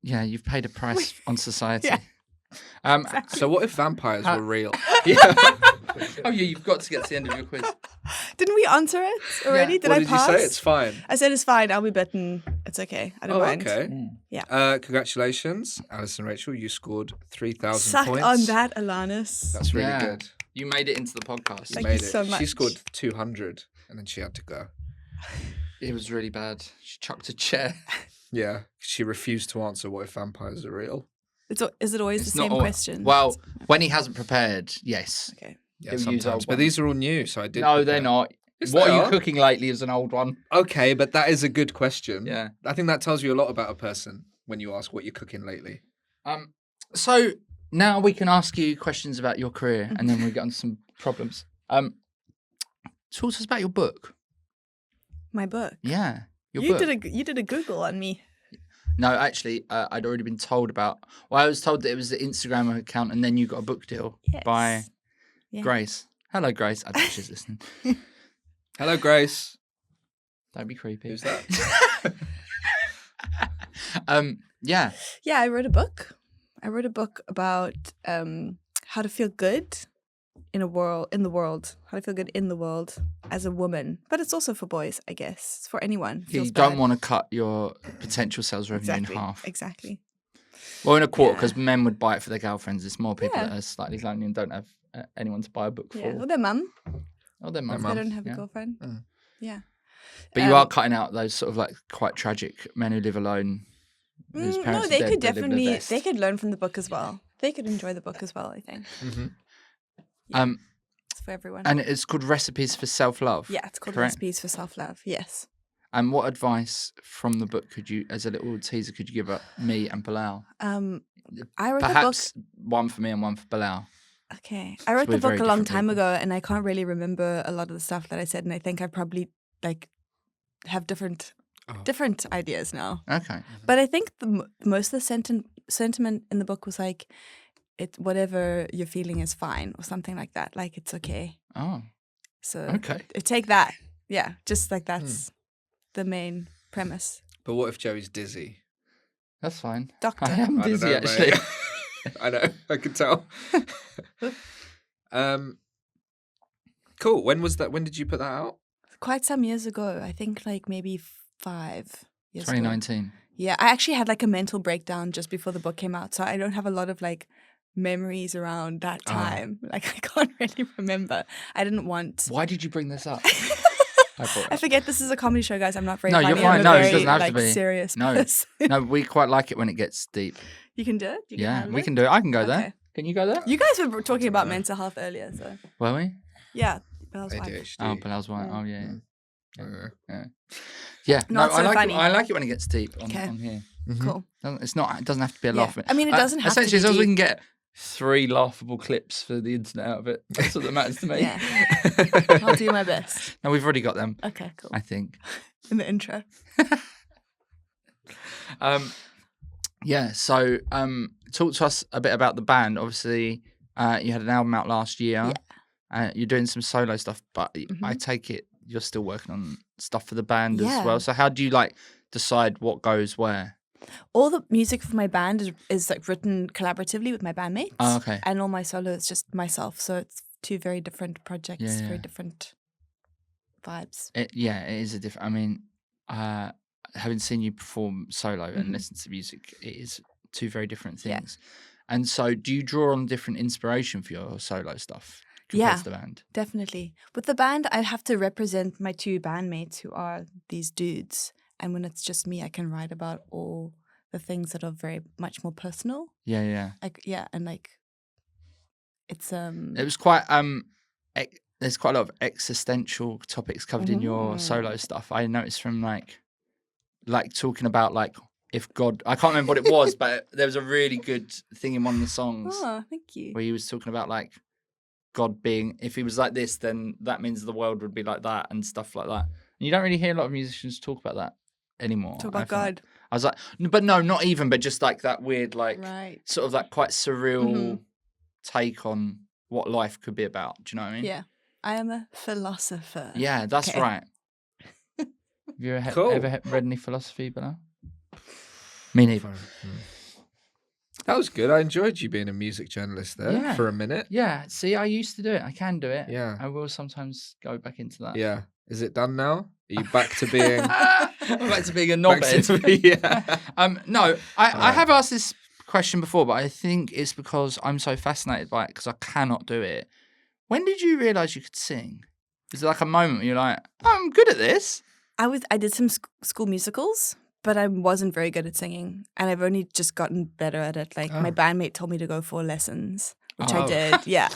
Yeah, you've paid a price on society. Yeah. So what if vampires How- were real? Yeah. Oh, yeah, you've got to get to the end of your quiz. Didn't we answer it already? Yeah. Did What I did pass? you say? It's fine. I said it's fine. I'll be bitten. It's okay. I don't Oh, mind. okay. Yeah. Congratulations, Alison and Rachel. You scored 3,000 Suck points. on that, Alanis. That's really Yeah. good. You made it into the podcast. You Thank made you it. so She much. scored 200, and then she had to go. It was really bad. She chucked a chair. Yeah, she refused to answer what if vampires are real. Is it always It's the not same all- question? Well, when he hasn't prepared, yes. Okay. Yeah, He'll use sometimes. old But ones. these are all new, so I did. No, they're prepare. not. Yes, What they are you are. cooking lately is an old one. Okay, but that is a good question. Yeah. I think that tells you a lot about a person when you ask what you're cooking lately. So now we can ask you questions about your career, and then we get on to some problems. Talk to us about your book. My book. Yeah, your You book. you did a Google on me. No, actually, I'd already been told about. Well, I was told that it was the Instagram account, and then you got a book deal by Yes. Yeah. Grace. Hello, Grace. I think she's listening. Hello, Grace. Don't be creepy. Who's that? Yeah. Yeah, I wrote a book. I wrote a book about how to feel good in the world, how to feel good in the world as a woman. But it's also for boys, I guess. It's for anyone. who You feels don't bad. want to cut your potential sales revenue exactly in half. Exactly. Well, in a quarter, Yeah. because men would buy it for their girlfriends. It's more people Yeah. that are slightly lonely and don't have anyone to buy a book Yeah. for. Or their mum. Oh, their If mum. they don't have yeah. a girlfriend. Mm. Yeah. But you are cutting out those sort of like quite tragic men who live alone. Whose No, parents are they dead, could but live their definitely best. they could learn from the book as well. They could enjoy the book as well, I think. Mm-hmm. It's for everyone. And it's called Recipes for Self-Love. yeah, it's called correct? Recipes for Self-Love. Yes. And what advice from the book could you, as a little teaser, could you give me and Bilal? I wrote the book. Perhaps one for me and one for Bilal. Okay. I wrote we're the book very a long different time people. ago and I can't really remember a lot of the stuff that I said, and I think I probably like have different ideas now. Okay. But I think most of the sentiment in the book was like, whatever you're feeling is fine, or something like that. Like, it's okay. Oh, So okay. take that. Yeah, just like that's the main premise. But what if Joey's dizzy? That's fine. Doctor. I am I don't dizzy, know, actually. mate. I know. I can tell. Cool. When was that? When did you put that out? Quite some years ago. I think like maybe 5 years ago. 2019. Yeah, I actually had like a mental breakdown just before the book came out, so I don't have a lot of like memories around that time. Like, I can't really remember. I didn't want. Why did you bring this up? I brought it I up. forget this is a comedy show, guys. I'm not very No, funny. you're I'm fine. a No, it very, doesn't have to like, be. serious No. person. No, we quite like it when it gets deep. You can do it. You can Yeah, handle we it? can do it. I can go there. Okay. Can you go there? You guys were talking about mental health earlier, so Were we? yeah. Bill's wife. ADHD. Oh, Bilal's right. Yeah. Oh, yeah. Uh, Yeah. Yeah. No, Not so I like funny. it. I like it when it gets deep on, Okay. on here. Cool. It's not. It doesn't have to be a Yeah. laugh. I mean, it doesn't have to essentially, be as long as we deep. can get 3 laughable clips for the internet out of it, that's what that matters to me. Yeah. I'll do my best. No, we've already got them. Okay, cool. I think. In the intro. Yeah. So, talk to us a bit about the band. Obviously, you had an album out last year. You're doing some solo stuff, but I take it you're still working on stuff for the band as well. So how do you like decide what goes where? All the music for my band is like written collaboratively with my bandmates. Oh, okay. And all my solo is just myself. So it's two very different projects, very different vibes. It is a different. I mean, having seen you perform solo and listen to music, it is two very different things. And so, do you draw on different inspiration for your solo stuff compared to the band? Definitely. With the band, I have to represent my two bandmates who are these dudes. And when it's just me, I can write about all the things that are very much more personal. Yeah. And like it's It was quite there's quite a lot of existential topics covered in your solo stuff. I noticed from like talking about like if God, I can't remember what it was, but there was a really good thing in one of the songs. Oh, thank you. Where he was talking about like God being, if he was like this, then that means the world would be like that and stuff like that. And you don't really hear a lot of musicians talk about that anymore. Talk about God. I was like, but no, not even, but just like that weird, like sort of like quite surreal take on what life could be about. Do you know what I mean? Yeah. I am a philosopher. Yeah, that's right. Have you ever read any philosophy, Bilal? Me neither. That was good. I enjoyed you being a music journalist there for a minute. Yeah. See, I used to do it. I can do it. Yeah. I will sometimes go back into that. Yeah. Is it done now? Are you back to being... I'm back to being a knobhead. No, I have asked this question before, but I think it's because I'm so fascinated by it because I cannot do it. When did you realise you could sing? Is there like a moment where you're like, oh, I'm good at this? I did some school musicals, but I wasn't very good at singing, and I've only just gotten better at it. Like my bandmate told me to go for lessons, which I did. Yeah.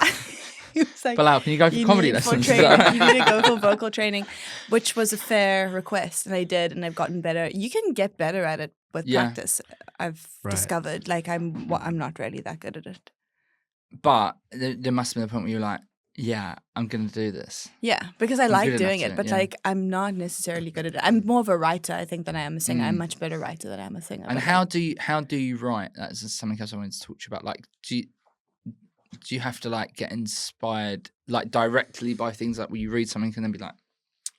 He was like, Bilal, can you go for comedy lessons? You need to go for vocal training, which was a fair request, and I did, and I've gotten better. You can get better at it with practice. I've discovered, like I'm not really that good at it. But there must have been a point where you're like, yeah, I'm going to do this. Yeah, because I like doing it, but like I'm not necessarily good at it. I'm more of a writer, I think, than I am a singer. I'm a much better writer than I am a singer. And how do you write? That's something else I wanted to talk to you about. Like, do you have to like get inspired like directly by things like where you read something and then be like,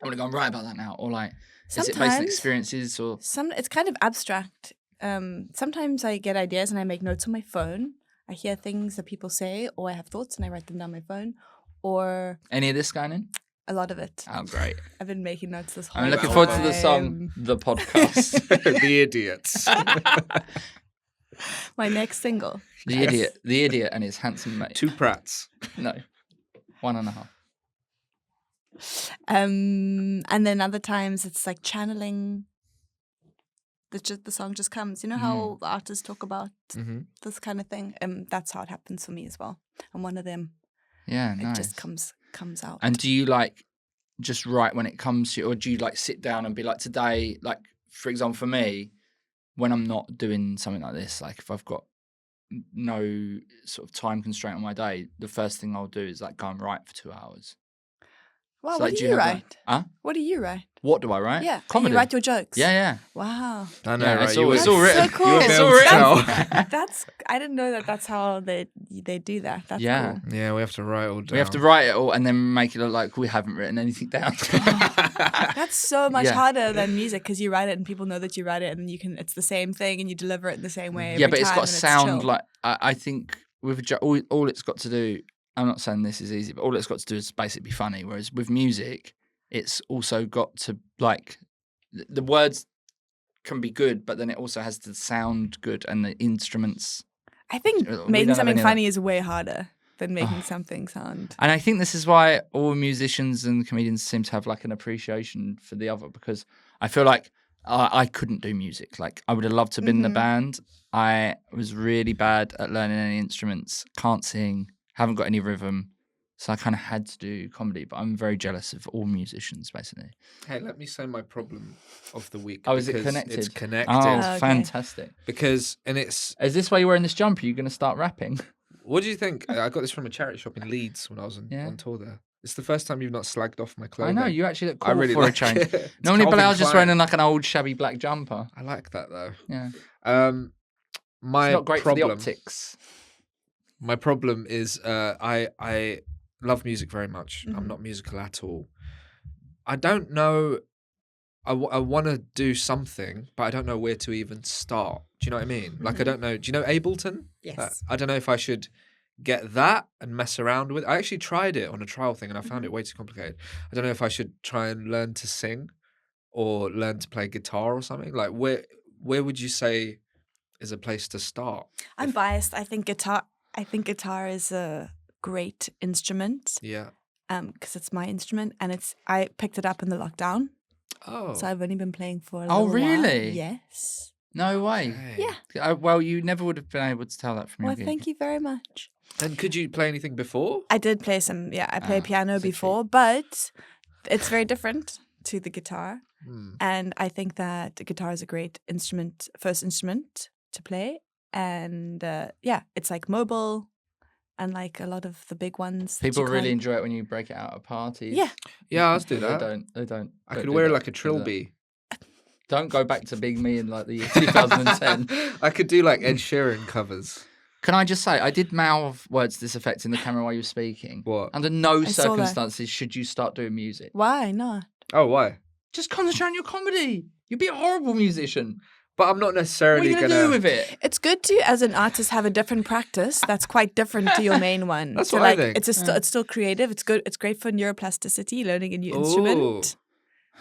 I want to go and write about that now, or like is it based on experiences or it's kind of abstract. Sometimes I get ideas and I make notes on my phone. I hear things that people say, or I have thoughts and I write them down on my phone. Or any of this going in? A lot of it. Oh, great. I've been making notes this whole time. I'm looking forward to the song, The Podcast. The Idiots. My next single. The Idiot and his handsome mate. 2 Prats. No. 1.5. And then other times it's like channeling. The song just comes. You know how the artists talk about this kind of thing? That's how it happens for me as well. I'm one of them. Yeah, nice. It just comes out. And do you like just write when it comes to you, or do you like sit down and be like today, like for example for me, when I'm not doing something like this, like if I've got no sort of time constraint on my day, the first thing I'll do is like go and write for 2 hours. Wow, So, what like, do you write? Huh? What do you write? What do I write? Yeah, comedy. You write your jokes. Yeah. Wow. I know, Yeah, right? it's all written. So cool. It's all written. I didn't know that's how they do that. That's Yeah. cool. Yeah, we have to write it all down. We have to write it all and then make it look like we haven't written anything down. That's so much Yeah. harder than music because you write it and people know that you write it and you can. It's the same thing and you deliver it in the same way. Yeah, every but it's time got to and sound chill. like I think with all it's got to do. I'm not saying this is easy, but all it's got to do is basically be funny. Whereas with music, it's also got to like the words can be good, but then it also has to sound good and the instruments. I think We making don't have something any of funny is way harder than making something sound. And I think this is why all musicians and comedians seem to have like an appreciation for the other, because I feel like I couldn't do music. Like I would have loved to have been in a band. I was really bad at learning any instruments, can't sing, haven't got any rhythm. So I kind of had to do comedy, but I'm very jealous of all musicians, basically. Hey, let me say my problem of the week. Oh, is it because connected? It's connected. Oh, okay. fantastic. Because, Is this why you're wearing this jumper? You're going to start rapping? what do you think? I got this from a charity shop in Leeds when I was on tour there. It's the first time you've not slagged off my I clothing. know, you actually look cool I really for like a change. it. It's Normally, Calvin Bilal's just Klein. wearing like an old shabby black jumper. I like that though. Yeah. My It's not great problem, for the optics. My problem is I love music very much. I'm Mhm. not musical at all. I don't know. I want to do something, but I don't know where to even start. Do you know what I mean? Like, I don't know. Do you know Ableton? Yes. I don't know if I should get that and mess around with. I actually tried it on a trial thing, and I found it way too complicated. I don't know if I should try and learn to sing or learn to play guitar or something. Like, where would you say is a place to start? I'm If- biased. I think guitar is a great instrument. Yeah. Because it's my instrument and I picked it up in the lockdown. Oh. So I've only been playing for a Oh, little while. really? Yes. No way. Okay. Yeah. Well, you never would have been able to tell that from your Well, gig. thank you very much. And could you play anything before? I did play some, I played piano that's a treat. before, but it's very different to the guitar. Hmm. And I think that the guitar is a great first instrument to play. And it's like mobile and like a lot of the big ones. that People you really can't- enjoy it when you break it out at parties. Yeah. Yeah, I'll do They that. don't. I don't could do wear that. like a Don't do that. trilby. Don't go back to being me in like the year 2010. I could do like Ed Sheeran covers. Can I just say, I did mouth words to this effect in the camera while you were speaking. What? Under no I saw that. circumstances should you start doing music. Why not? Oh, why? Just concentrate on your comedy. You'd be a horrible musician. But I'm not What are necessarily you going to do with it? It's good to, as an artist, have a different practice that's quite different to your main one. That's so what I like, think. It's still creative. It's good. It's great for neuroplasticity, learning a new Ooh. instrument.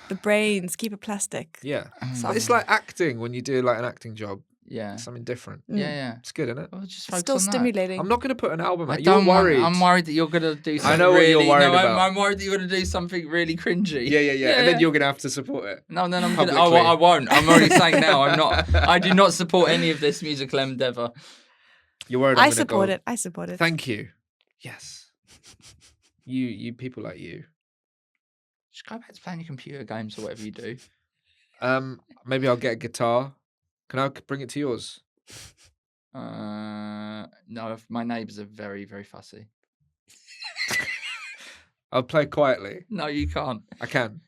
The brains keep it plastic. Yeah. Soft. It's like acting when you do like an acting job. Yeah. Something different. Yeah, yeah. It's good, isn't it? Well, just It's focus still on that. stimulating. I'm not going to put an album I out. You're don't want- worried. I'm worried that you're going to do something know what really... you're worried no, about. I'm worried that you're going to do something really cringy. Yeah. And then you're going to have to support it. No, then I'm going to... Publicly. I won't. I'm already saying now I'm not. I do not support any of this musical endeavour. You're worried. I support it. I support it. Thank you. Yes. You people like you. Just go back to playing your computer games or whatever you do. Maybe I'll get a guitar. Can I bring it to yours? No, my neighbours are very, very fussy. I'll play quietly. No, you can't. I can.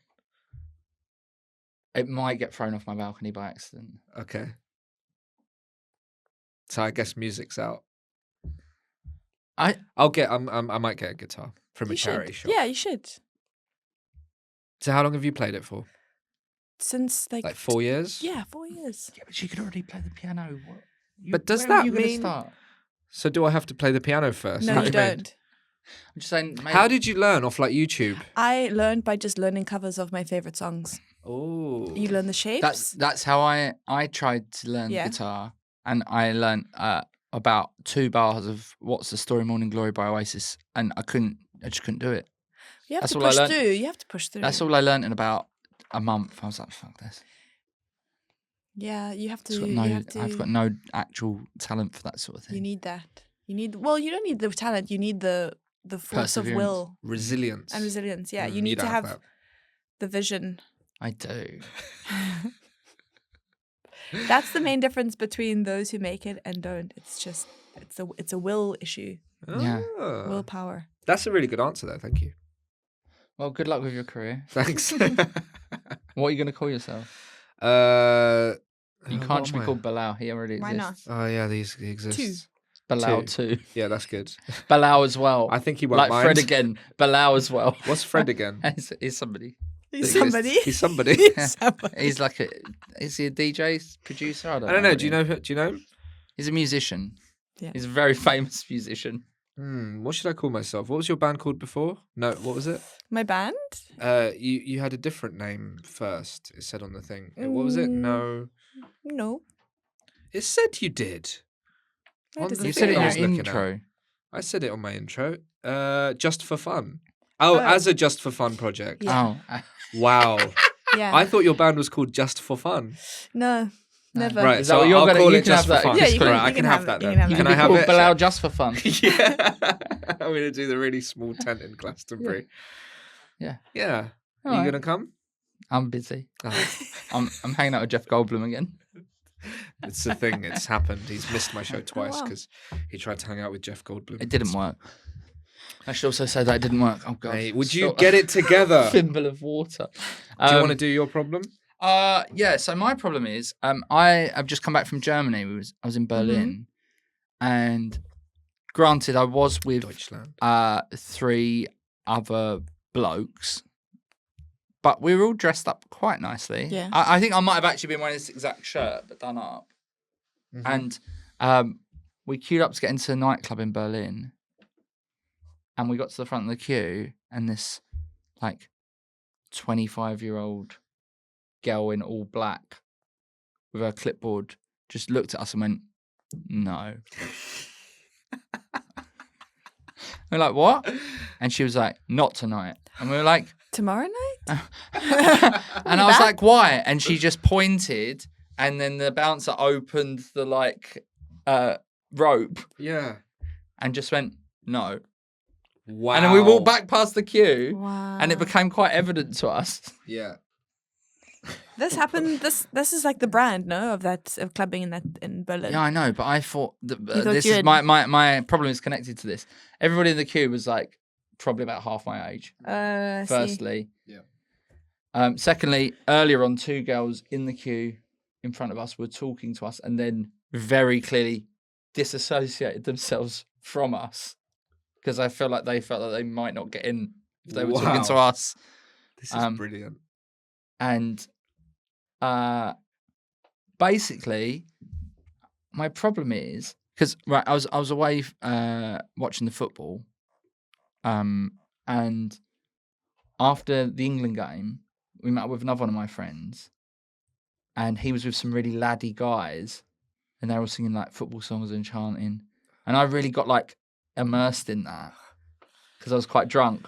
It might get thrown off my balcony by accident. Okay. So I guess music's out. I might get a guitar from a You charity should. shop. Yeah, you should. So how long have you played it for? Since Like 4 years? Yeah, 4 years. Yeah, but you could already play the piano. But does where are that you gonna mean- start? So do I have to play the piano first? No, How you do mean? don't. I'm just saying. Maybe, How did you learn off like YouTube? I learned by just learning covers of my favorite songs. Oh. You learn the shapes. That's how I tried to learn Yeah. guitar, and I learned about 2 bars of "What's the Story, Morning Glory" by Oasis, and I just couldn't do it. You have That's to all I push learned. through. You have to push through. That's all I learned in about a month. I was like, "Fuck this." Yeah, you have to. It's got You no, have to. I've got no actual talent for that sort of thing. You need that. You need. Well, you don't need the talent. You need the force of Perseverance. will Resilience. and resilience. Yeah, Mm, you need to don't have that. the vision. I do. That's the main difference between those who make it and don't. It's just it's a will issue, Yeah. Ah. willpower. That's a really good answer, though. Thank you. Well, good luck with your career. Thanks. What are you going to call yourself? You what can't just am be I? called Bilal. He already Why not? exists. Oh yeah, these exist. Bilal Two. too. Yeah, that's good. Bilal as well. I think he won't like mind. Fred again. Bilal as well. What's Fred again? He's somebody. He's He exists. somebody. He's somebody. He's somebody. He's like a. Is he a DJ producer? I don't know. Do you know? Do you know? He's a musician. Yeah. He's a very famous musician. What should I call myself? What was your band called before? No, what was it? My band? You had a different name first. It said on the thing. What was it? No, No. it said you did. Where On does the You it thing said it say in I your was looking at. intro. I said it on my intro. Just for fun. Oh, Oh. as a Just for Fun project. Yeah. Oh, Wow. Yeah. I thought your band was called Just for Fun. No. Never. Right, Is that so what you're I'll gonna- call you it can Just have for that. Fun. Yeah, you can- Right, I you can can have have that it, you then. can have you it. Can can I be have called it? Bilal just for fun. Yeah. I'm going to do the really small tent in Glastonbury. Yeah. Yeah. Are All you right. going to come? I'm busy. Oh, I'm hanging out with Jeff Goldblum again. it's the thing. It's happened. He's missed my show twice wow. because he tried to hang out with Jeff Goldblum. It didn't work. I should also say that it didn't work. Oh god. Hey, would you Stop. get it together? Do Thimble of water. you want to do your problem? Yeah. So my problem is, I have just come back from Germany. I was in Berlin, and granted, I was with Deutschland. 3 other blokes, but we were all dressed up quite nicely. Yeah. I think I might have actually been wearing this exact shirt, but done up. Mhm. And we queued up to get into a nightclub in Berlin. And we got to the front of the queue, and this, 25-year-old girl in all black with her clipboard just looked at us and went, "No." We're like, "What?" And she was like, "Not tonight." And we were like, Tomorrow night? and I was like, "Why?" And she just pointed, and then the bouncer opened the rope Yeah. and just went, "No." Wow. And then we walked back past the queue, Wow. and it became quite evident to us. Yeah. This happened. This is like the brand, no, of clubbing in Berlin. Yeah, I know, but I thought thought this you is had- my problem is connected to this. Everybody in the queue was probably about half my age. I see. Firstly, Yeah. secondly, earlier on, 2 girls in the queue in front of us were talking to us, and then very clearly disassociated themselves from us because I feel like they felt that they might not get in if they were talking to Wow. us. This is brilliant. And basically, my problem is because I was away watching the football, and after the England game, we met up with another one of my friends, and he was with some really laddie guys, and they were all singing football songs and chanting, and I really got immersed in that because I was quite drunk,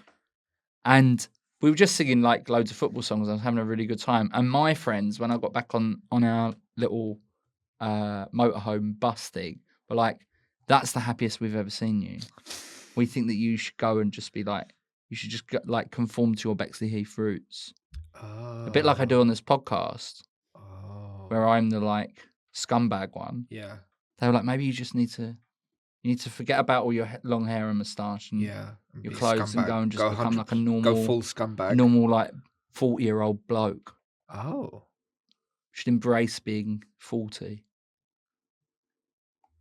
and we were just singing loads of football songs. I was having a really good time. And my friends, when I got back on our little motorhome bus thing, were like, "That's the happiest we've ever seen you. We think that you should go and just be you should just conform to your Bexley Heath roots." Oh. A bit like I do on this podcast, Oh. where I'm the scumbag one. Yeah. They were like, "Maybe you just need to forget about all your long hair and moustache and Yeah. And your be a clothes and scumbag. go and just become 100 a normal, Go full scumbag. 40-year-old bloke. Oh. Should embrace being 40."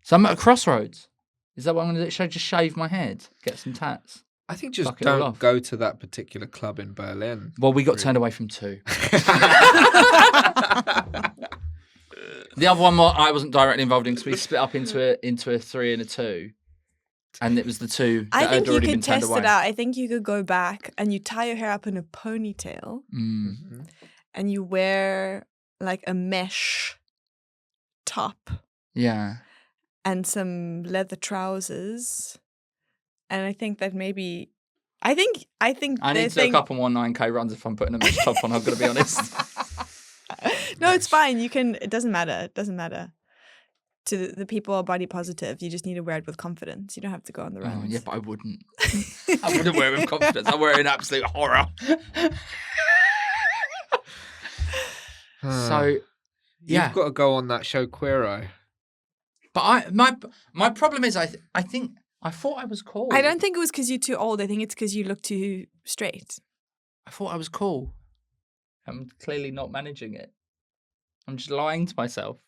So I'm at a crossroads. Is that what I'm going to do? Should I just shave my head, get some tats? I think just Fuck it all don't off. go to that particular club in Berlin. Well, we got Really? turned away from 2. The other one I wasn't directly involved in because we split up into a 3 and a 2, and it was the 2 that I had think you already could been turned test away. it out. I think you could go back and you tie your hair up in a ponytail Mm. Mhm. and you wear a mesh top Yeah. and some leather trousers. And I think that maybe I think I they need to do a think couple more 9K runs if I'm putting a mesh top on, I'm going to be honest. No, it's fine. You can. It doesn't matter. It doesn't matter. To the people who are body positive, you just need to wear it with confidence. You don't have to go on the Oh, runs. yeah, but I wouldn't. I wouldn't wear it with confidence. I wear it in absolute horror. So, yeah. You've got to go on that show Queer Eye. But my problem is I thought I was cool. I don't think it was because you're too old. I think it's because you look too straight. I thought I was cool. I'm clearly not managing it. I'm just lying to myself.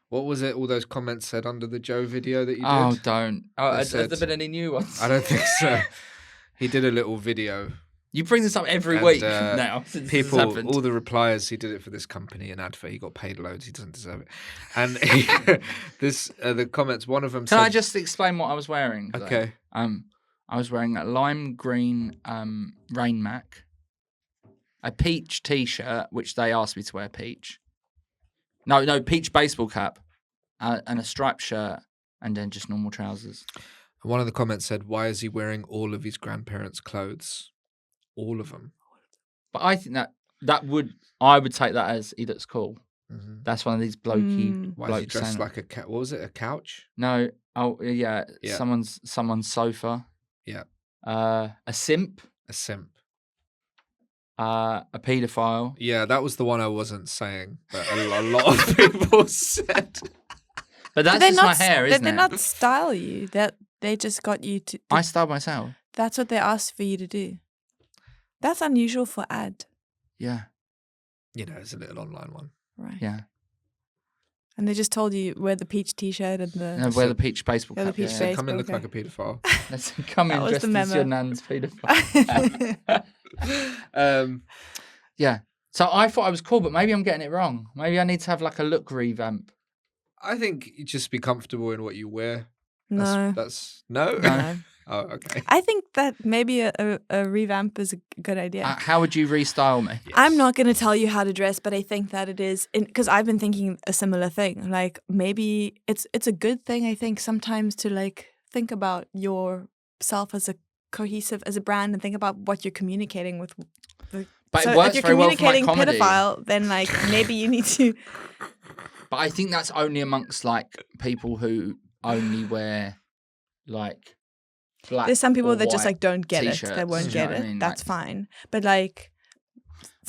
What was it? All those comments said under the Joe video that you did? Oh, don't. Oh, They has said- there been any new ones? I don't think so. He did a little video. You bring this up every And, week uh, now since People, this happened. all the replies, he did it for this company, an advert. He got paid loads. He doesn't deserve it. And the comments, one of them Can said... I just explain what I was wearing? though? Okay. I was wearing a lime green Rain Mac, a peach t-shirt, which they asked me to wear peach. No, peach baseball cap, and a striped shirt, and then just normal trousers. One of the comments said, why is he wearing all of his grandparents' clothes? All of them. But I think I would take that as he looks cool. Mm-hmm. That's one of these blokey Why is he blokes dressed saying like a cat? What was it? A couch? no. Oh yeah, Yeah. someone's sofa. Yeah. A simp. A simp. A paedophile. Yeah, that was the one I wasn't saying, but a lot of people said. But that's just my hair, isn't They it? not style you. That they just got you to. I styled myself. That's what they asked for you to do. That's unusual for ad, Yeah. You know, it's a little online one. right? Yeah. And they just told you wear the peach T-shirt and the. Wear the peach baseball Yeah, the cap. peach yeah. face. Come and look okay. like a paedophile. Let's come That in was dressed the as your memo. nan's paedophile. Yeah. So I thought I was cool, but maybe I'm getting it wrong. Maybe I need to have like a look revamp. I think you just be comfortable in what you wear. No. That's no. No. Oh, okay. I think that maybe a revamp is a good idea. How would you restyle me? I'm not going to tell you how to dress, but I think that it is because I've been thinking a similar thing. Like maybe it's a good thing. I think sometimes to like think about yourself as a cohesive as a brand and think about what you're communicating with. But So it works if you're very well for my communicating comedy. pedophile, then like maybe you need to. But I think that's only amongst like people who only wear like black. There's some people or that just white like don't get it. t-shirts, That won't do you know get what it. I mean? That's Like- fine. But like,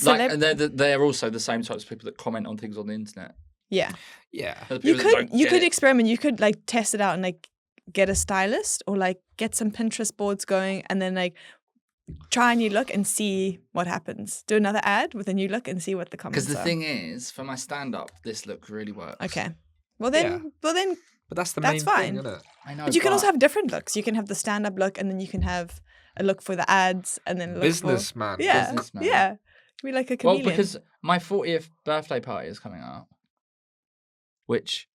Like, and they're also the same types of people that comment on things on the internet. yeah. Yeah. The You people that don't could get it. experiment. You could like test it out and like get a stylist or like get some Pinterest boards going and then like try a new look and see what happens. Do another ad with a new look and see what the comments Because the are. thing is, for my stand-up, this look really works. Okay. Well then, Yeah. but But that's the That's main fine. thing, isn't it? I know. you can also have different looks. You can have the stand-up look and then you can have a look for the ads and then a look Businessman. for yeah, businessman. yeah. Be like a Well, chameleon. because my 40th birthday party is coming up, which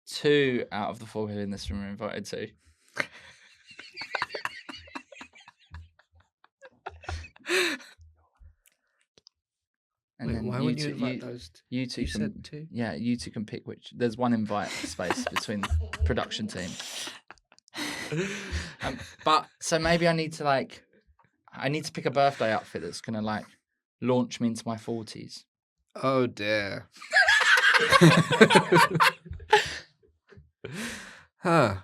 2 out of the 4 people in this room are invited to. And Wait, then why wouldn't you invite those? You two You can, said two. yeah, you two can pick which. There's one invite space between the production team. But so maybe I need to pick a birthday outfit that's gonna like launch me into my 40s. Oh dear. Huh.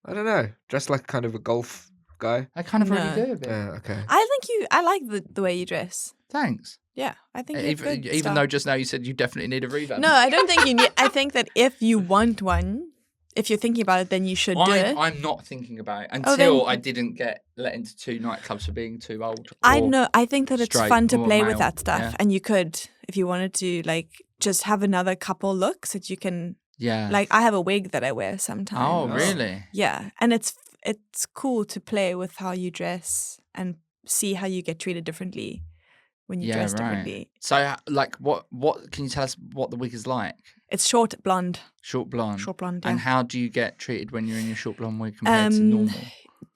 I don't know. Dressed like kind of a golf guy. I kind of already No. do a bit. Yeah, okay. I like the way you dress. Thanks. Yeah, I think you have good Even style. though just now you said you definitely need a revamp. No, I don't think you need. I think that if you want one, if you're thinking about it, then you should do it. I'm not thinking about it Oh, until then- I didn't get let into 2 nightclubs for being too old. I or- know. I think that it's straight fun to or play male, with that stuff, yeah. and you could, if you wanted to, like just have another couple looks that you can. Yeah. Like I have a wig that I wear sometimes. Oh, really? Yeah, and it's cool to play with how you dress and see how you get treated differently when you Yeah, dress right. differently. So, like, what can you tell us what the wig is like? It's short blonde. Short blonde. Short blonde, yeah. And how do you get treated when you're in your short blonde wig compared to normal?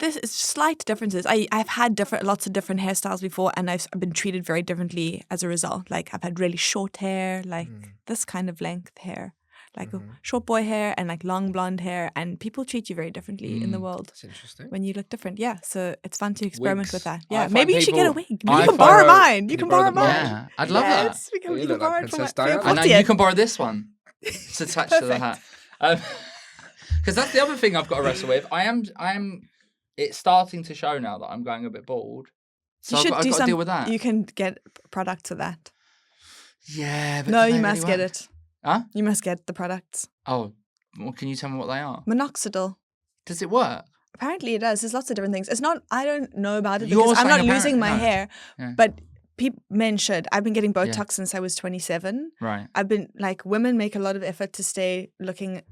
This is slight differences. I've had lots of different hairstyles before, and I've been treated very differently as a result. Like I've had really short hair, like this kind of length hair, like a short boy hair, and like long blonde hair, and people treat you very differently in the world That's interesting. when you look different. Yeah, so it's fun to experiment Wigs. with that. I Yeah, find maybe you should get a people- wig. I You can find- borrow Borrow- mine. You can can you borrow borrow the mine. Yeah, I'd love that. Yes, we can, Yeah, you you look can like borrow it Princess for your Diana. I know 40th. you can borrow this one. It's attached to the hat. Because that's the other thing I've got to wrestle with. I am. It's starting to show now that I'm going a bit bald. So You should I've do got to some. deal with that. You can get products for that. Yeah, but No, do they you must really get work? it. Huh? You must get the products. Oh, well, can you tell me what they are? Minoxidil. Does it work? Apparently it does. There's lots of different things. It's not. I don't know about it You're because I'm not saying losing my apparently- no. hair, Yeah. but men should. I've been getting Botox Yeah. since I was 27. Right. I've been like women make a lot of effort to stay looking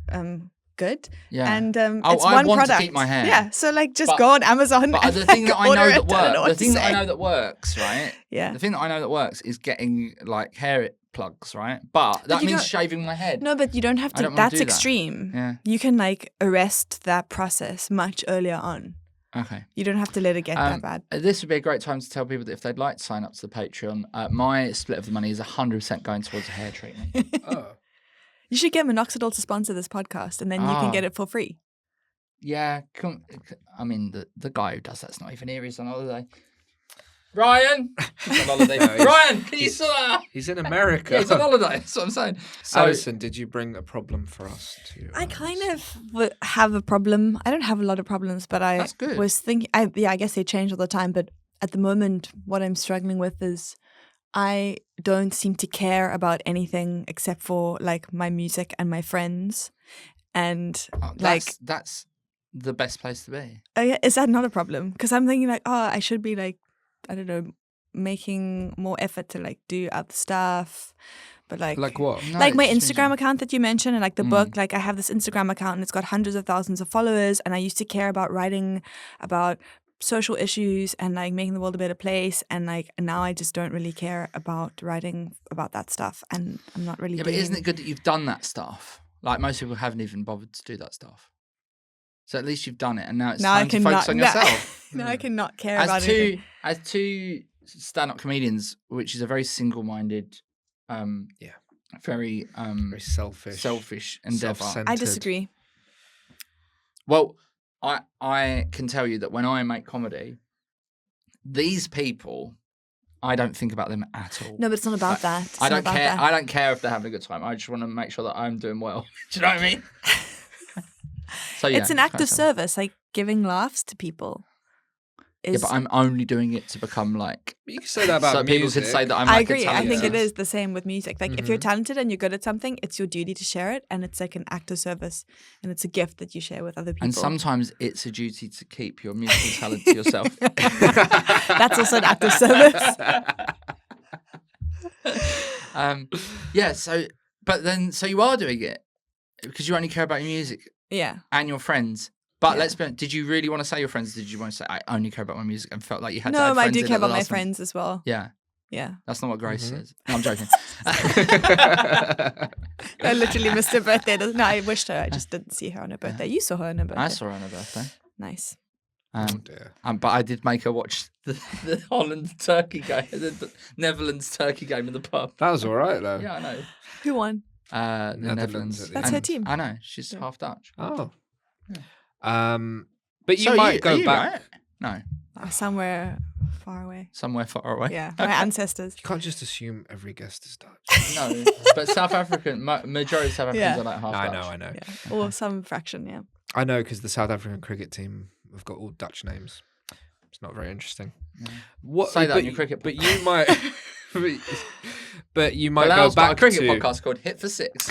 good, Yeah. and Oh, it's I one want to product. keep my hair. Yeah, so like just But- go on Amazon. But and, the thing like, that I order know it. that I don't know works, what the to thing that I say. know that works, right? Yeah. The thing that I know that works is getting like hair plugs, right? But that you means don't- shaving my head. No, but you don't have I to. don't wanna That's do that. extreme. Yeah. You can like arrest that process much earlier on. Okay. You don't have to let it get that bad. This would be a great time to tell people that if they'd like to sign up to the Patreon, my split of the money is 100% going towards a hair treatment. Oh. You should get Minoxidil to sponsor this podcast, and then you can get it for free. Yeah, I mean, the guy who does that's not even here. He's on holiday. Ryan! He's on holiday. No, Ryan, can you sort that out? He's in America. Yeah, he's on holiday. That's what I'm saying. So, Alison, did you bring a problem for us to? I kind of have a problem. I don't have a lot of problems, but I That's good. was thinking. I guess they change all the time. But at the moment, what I'm struggling with is I don't seem to care about anything except for like my music and my friends. And that's the best place to be. is that not a problem? Because I'm thinking like, oh, I should be like, I don't know, making more effort to like do other stuff. But like what? No, like my it's just Instagram music. account that you mentioned and like the book, like I have this Instagram account and it's got hundreds of thousands of followers, and I used to care about writing about social issues and like making the world a better place, and like now I just don't really care about writing about that stuff, and I'm not really Yeah, but doing... isn't it good that you've done that stuff? Like most people haven't even bothered to do that stuff. So at least you've done it, and now it's Now I time to can focus not on yourself. now I cannot care about anything. As two stand-up comedians, which is a very single-minded, very Very selfish endeavor. self-centered. I disagree. Well, I can tell you that when I make comedy, these people, I don't think about them at all. No, but it's not about Like, that. It's I not don't about care. that. I don't care if they're having a good time. I just want to make sure that I'm doing well. Do you know what I mean? So yeah, It's an act kinda of selfish. service, like giving laughs to people. Yeah, but I'm only doing it to become like. But you can say that about so people music. could say that I'm I like agree. a I think talented. it is the same with music. Like if you're Mhm. talented and you're good at something, it's your duty to share it, and it's like an act of service, and it's a gift that you share with other people. And sometimes it's a duty to keep your musical talent to yourself. That's also an act of service. Yeah. So you are doing it because you only care about your music Yeah. and your friends. But Yeah. let's be honest, did you really want to say your friends? Did you want to say I only care about my music and felt like you had to No, add I friends do in care at the about my last minute? friends as well. Yeah, Yeah. that's not what Grace Mhm. says. No, I'm joking. I literally missed her birthday. No, I wished her. I just didn't see her on her birthday. You saw her on her birthday. I saw her on her birthday. Nice. Oh dear. But I did make her watch the Holland Turkey game, the Netherlands Turkey game in the pub. That was all right though. Yeah, I know. Who won? The Netherlands Netherlands. at the That's her And team. I know. She's Yeah. half Dutch. Oh. Yeah. But you So might go are you back. right? No, Somewhere far away. somewhere far away. Yeah. My ancestors. You can't just assume every guest is Dutch. No, but South African, majority of South Africans Yeah. are like half I Dutch. know. Yeah. Or some fraction, yeah. I know because the South African cricket team have got all Dutch names. It's not very interesting. Yeah. What? Say that but, in your cricket But you might. but you might Bilal's go got back a cricket to podcast called Hit for Six.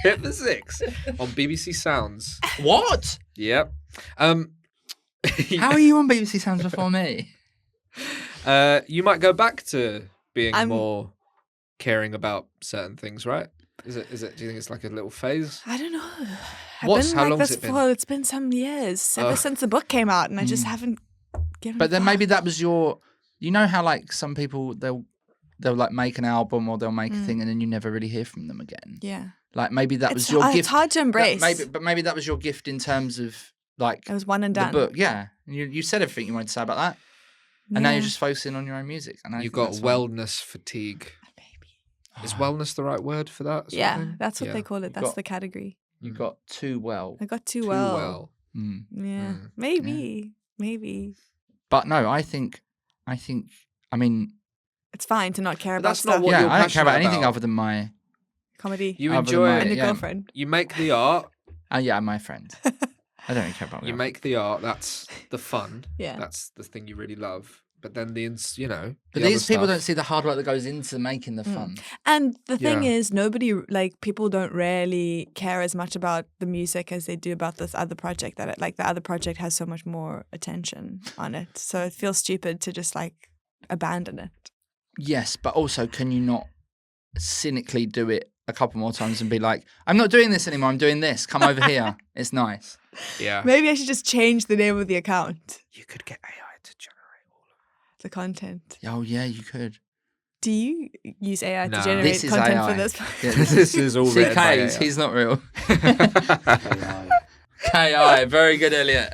Hit the Six on BBC Sounds. What? Yep. How are you on BBC Sounds before me? You might go back to being I'm- more caring about certain things, right? Is it? Do you think it's like a little phase? I don't know. I've What's- been how like long's this it been? for, it's been some years, ever Oh. since the book came out, and I just haven't given But then a maybe fuck. that was your. You know how like some people they'll like make an album or they'll make a thing and then you never really hear from them again. Yeah. Like maybe that It's, was your gift. it's hard to embrace. Maybe that was your gift in terms of like It was one and the done. book. Yeah, and you said everything you wanted to say about that, and now you're Yeah. just focusing on your own music. And I You think got that's fine. wellness fatigue. Is wellness the right word for that? sort of Yeah, thing? that's what Yeah. they call it. You That's got- the category. You got too well. I got too Too well. well. Mm. Yeah, Mm. maybe. But no, I think. I mean, It's fine to not care But about that's not stuff. what yeah, you're I don't care about passionate anything about. other than my. Comedy. You Other than enjoy my- and it. your yeah. girlfriend. You make the art. Yeah, my friend. I don't really care about. You that. make the art. That's the fun. Yeah. That's the thing you really love. But then you know. But the these other people stuff- don't see the hard work that goes into making the fun. And the thing Yeah. is, people don't really care as much about the music as they do about this other project. The other project has so much more attention on it. So it feels stupid to just like abandon it. Yes, but also, can you not cynically do it a couple more times and be like, "I'm not doing this anymore. I'm doing this. Come over here. It's nice." Yeah. Maybe I should just change the name of the account, You could get AI to generate all of the content. Oh yeah, you could. Do you use AI No. to generate This is content AI. for this? Yeah, This is all written by CK's. AI. He's not real. AI. KI. Very good, Elliot.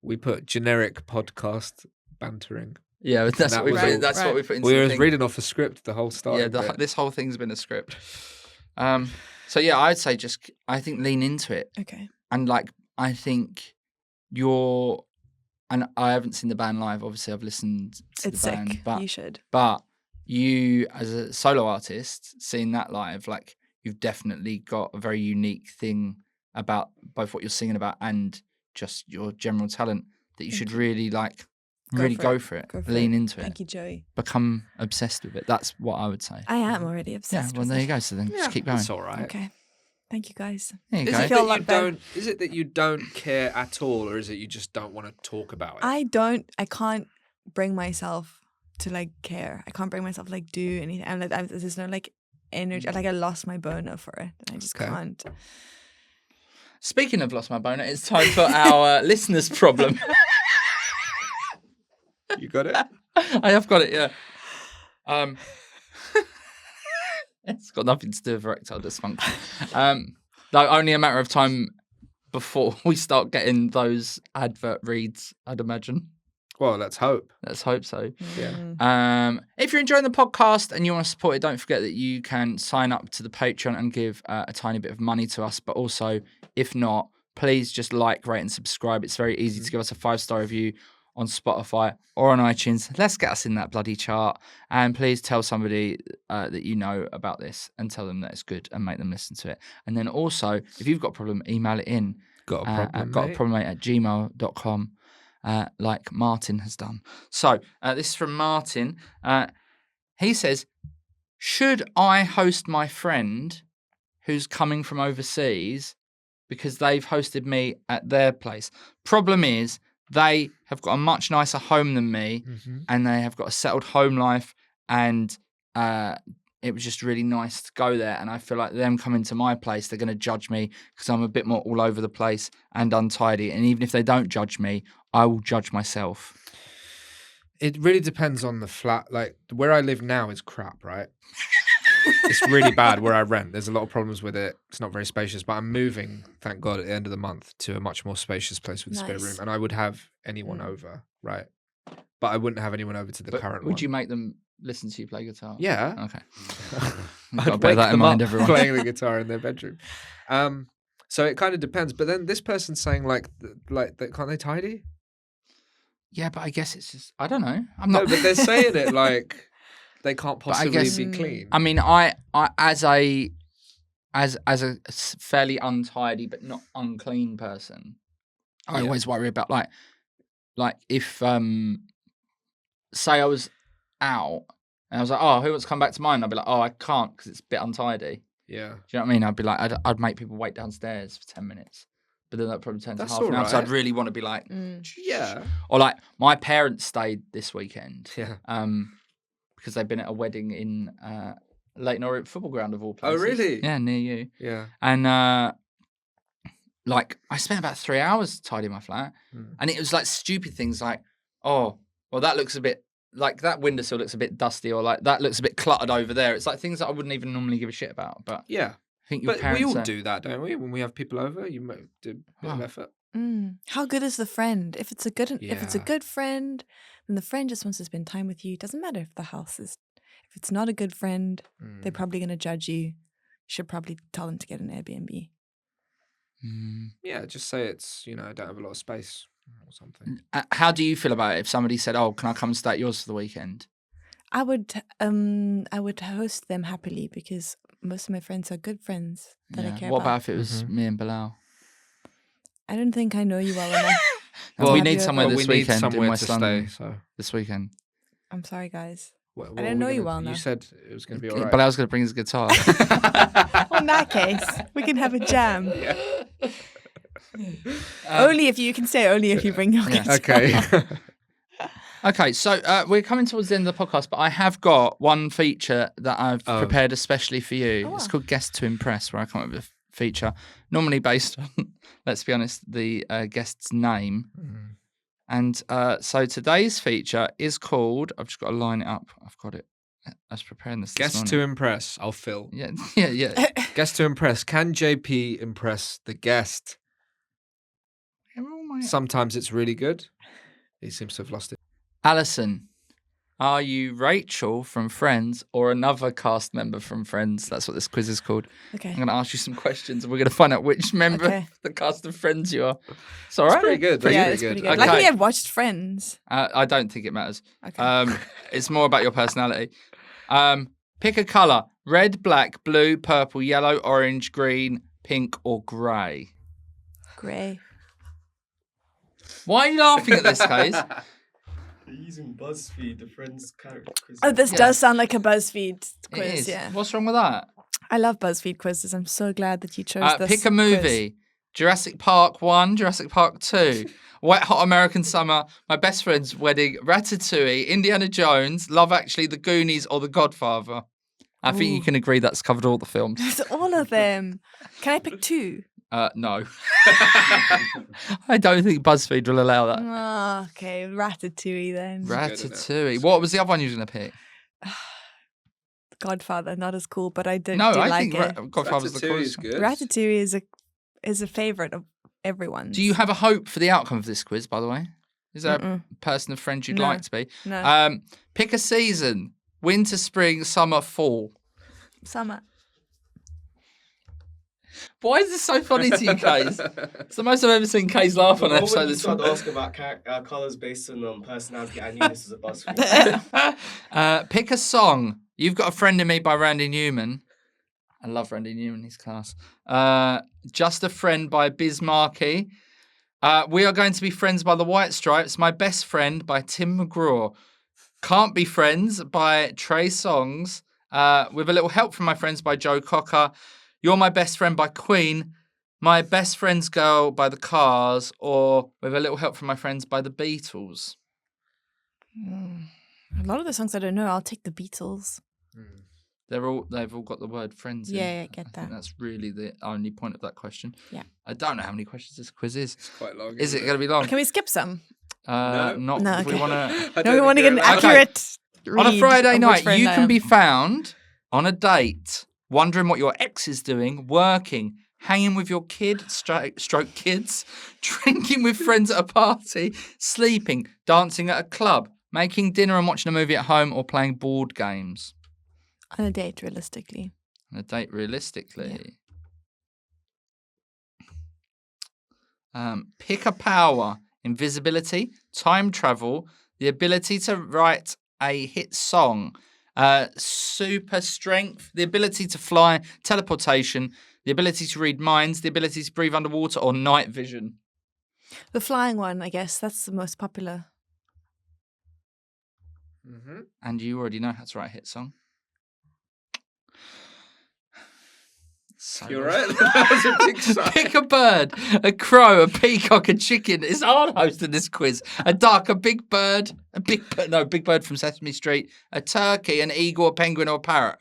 We put generic podcast bantering. Yeah, but that's That what we was put. all- That's what right. we put into We the were thing. reading off a script the whole start. Yeah, of it. this whole thing's been a script. So yeah, I'd say I think lean into it, Okay. and like I think and I haven't seen the band live. Obviously, I've listened to It's the band, sick. but You should. you as a solo artist seeing that live, like you've definitely got a very unique thing about both what you're singing about and just your general talent that you Thank should you. really like. Go Really for go it. for it. Go for Lean it. into it. Thank you, Joey. Become obsessed with it. That's what I would say. I am already Yeah, obsessed well, with there it. you go. So then just keep going. It's all right. Okay. Thank you, guys. There you Is go. it, feel a that you lot better. don't, is it that you don't care at all, or is it you just don't want to talk about it? I can't bring myself to like care. I can't bring myself to like do anything. I'm like, there's no like energy. Like I lost my boner for it. And I just Okay. can't. Speaking of lost my boner, it's time for our listeners' problem. You got it? I have got it, yeah. It's got nothing to do with erectile dysfunction. Though only a matter of time before we start getting those advert reads, I'd imagine. Well, let's hope. Let's hope so. Yeah. If you're enjoying the podcast and you want to support it, don't forget that you can sign up to the Patreon and give a tiny bit of money to us. But also, if not, please just like, rate, and subscribe. It's very easy to give us a 5-star review on Spotify or on iTunes. Let's get us in that bloody chart. And please tell somebody that you know about this and tell them that it's good and make them listen to it. And then also, if you've got a problem, email it in. At gotaproblemmate@gmail.com. Like Martin has done. So this is from Martin. He says, should I host my friend who's coming from overseas because they've hosted me at their place? Problem is, they have got a much nicer home than me, and they have got a settled home life, and it was just really nice to go there. And I feel like them coming to my place, they're going to judge me because I'm a bit more all over the place and untidy. And even if they don't judge me, I will judge myself. It really depends on the flat. Like where I live now is crap, right? It's really bad where I rent. There's a lot of problems with it. It's not very spacious, but I'm moving, thank God, at the end of the month to a much more spacious place with a spare room. And I would have anyone over, right? But I wouldn't have anyone over to the current one. Would you make them listen to you play guitar? Yeah. Okay. I'd bear wake that in them mind, up everyone. playing the guitar in their bedroom. So it kind of depends. But then this person's saying like can't they tidy? Yeah, but I guess it's just, I don't know. No, but they're saying it like they can't But I possibly guess- be clean. I mean, I as a fairly untidy but not unclean person, I always worry about like if say I was out and I was like, oh, who wants to come back to mine? I'd be like, oh, I can't because it's a bit untidy. Yeah. Do you know what I mean? I'd be like, I'd make people wait downstairs for 10 minutes. But then that probably turns to That's half an hour. So alright. I'd really want to be like, Yeah. or like my parents stayed this weekend. Yeah. Because they've been at a wedding in Leighton Orient football ground of all places. Oh, really? Yeah, near you. Yeah. And like I spent about 3 hours tidying my flat, and it was like stupid things like, oh, well that looks a bit like that windowsill looks a bit dusty, or like that looks a bit cluttered over there. It's like things that I wouldn't even normally give a shit about. But Yeah. I think your But parents we all are- do that, don't we? When we have people over, you might do a bit of effort. How good is the friend? If it's a good Yeah. good friend, then the friend just wants to spend time with you. It doesn't matter if the house is. If it's not a good friend, they're probably going to judge you. You should probably tell them to get an Airbnb. Yeah, just say it's, I don't have a lot of space or something. How do you feel about it if somebody said, "Oh, can I come and stay at yours for the weekend?" I would host them happily because most of my friends are good friends that I care What about. about if it was me and Bilal? I don't think I know you well enough. Well, we have need you somewhere over. this we need weekend in somewhere West to London. stay. So This weekend. I'm sorry, guys. what I don't know you well You enough. said it was going to be all right. Bilal's going to bring his guitar. Well, in that case, we can have a jam. Only if you can say only if you bring your guitar. Okay. Okay, so we're coming towards the end of the podcast, but I have got one feature that I've prepared especially for you. It's called Guest to Impress, where I come up with a feature, normally based on, let's be honest, the guest's name. And so today's feature is called, I've just got to line it up. I've got it. I was preparing this Guest to morning. impress. I'll fill. Yeah. Guest to impress. Can JP impress the guest? Sometimes it's really good. He seems to have lost it. Alison, are you Rachel from Friends or another cast member from Friends? That's what this quiz is called. Okay. I'm going to ask you some questions and we're going to find out which member Okay. of the cast of Friends you are. It's all right. Pretty good. Yeah, Pretty it's pretty good. good. Okay. Luckily, I've watched Friends. I don't think it matters. Okay. It's more about your personality. Pick a colour. Red, black, blue, purple, yellow, orange, green, pink or grey. Grey. Why are you laughing at this, Case? They're using BuzzFeed, the Friends character quiz. Oh, this Yeah. does sound like a BuzzFeed It quiz. is. Yeah. What's wrong with that? I love BuzzFeed quizzes. I'm so glad that you chose this. Pick a movie. Jurassic Park 1, Jurassic Park 2, Wet Hot American Summer, My Best Friend's Wedding, Ratatouille, Indiana Jones, Love Actually, The Goonies, or The Godfather. I think you Ooh. can agree that's covered all the films. It's all of them. Can I pick 2? No. I don't think BuzzFeed will allow that. Oh, okay, Ratatouille then. Ratatouille. What was the other one you were going to pick? Godfather, not as cool, but I do I like think it. Godfather's the Ratatouille is coolest. good. Ratatouille is a favorite of everyone's. Do you have a hope for the outcome of this quiz, by the way? Is there Mm-mm. a person of friend you'd No. like to be? No. Pick a season. Winter, spring, summer, fall. Summer. Why is this so funny to you, Kays? It's the most I've ever seen Kays laugh on an When episode. you This started asking about colours based on personality, I knew this was a BuzzFeed. Pick a song. You've Got a Friend in Me by Randy Newman. I love Randy Newman, he's class. Just a Friend by Biz Markie. We Are Going to Be Friends by the White Stripes. My Best Friend by Tim McGraw. Can't Be Friends by Trey Songz. With a Little Help from My Friends by Joe Cocker. You're My Best Friend by Queen. My Best Friend's Girl by The Cars. Or With a Little Help from My Friends by The Beatles. A lot of the songs I don't know. I'll take the Beatles. They've all got the word friends in. Yeah, I get I think that. that's really the only point of that question. Yeah. I don't know how many questions this quiz is. It's quite long. Is it going to be long? Can we skip some? No. Not No, if we okay. want to. No, we want to get an accurate read On a Friday of which night, friend you I can am. be found on a date, wondering what your ex is doing, working, hanging with your stroke kids, drinking with friends at a party, sleeping, dancing at a club, making dinner and watching a movie at home, or playing board games. On a date, realistically. On a date, realistically. Pick a power: invisibility, time travel, the ability to write a hit song, super strength, the ability to fly, teleportation, the ability to read minds, the ability to breathe underwater, or night vision. The flying one, I guess. That's the most popular. Mm-hmm. And you already know how to write a hit song. So You're right. That was a big sigh. Pick a bird: a crow, a peacock, a chicken. It's hard hosting this quiz. A duck, a big bird, big bird from Sesame Street, a turkey, an eagle, a penguin, or a parrot.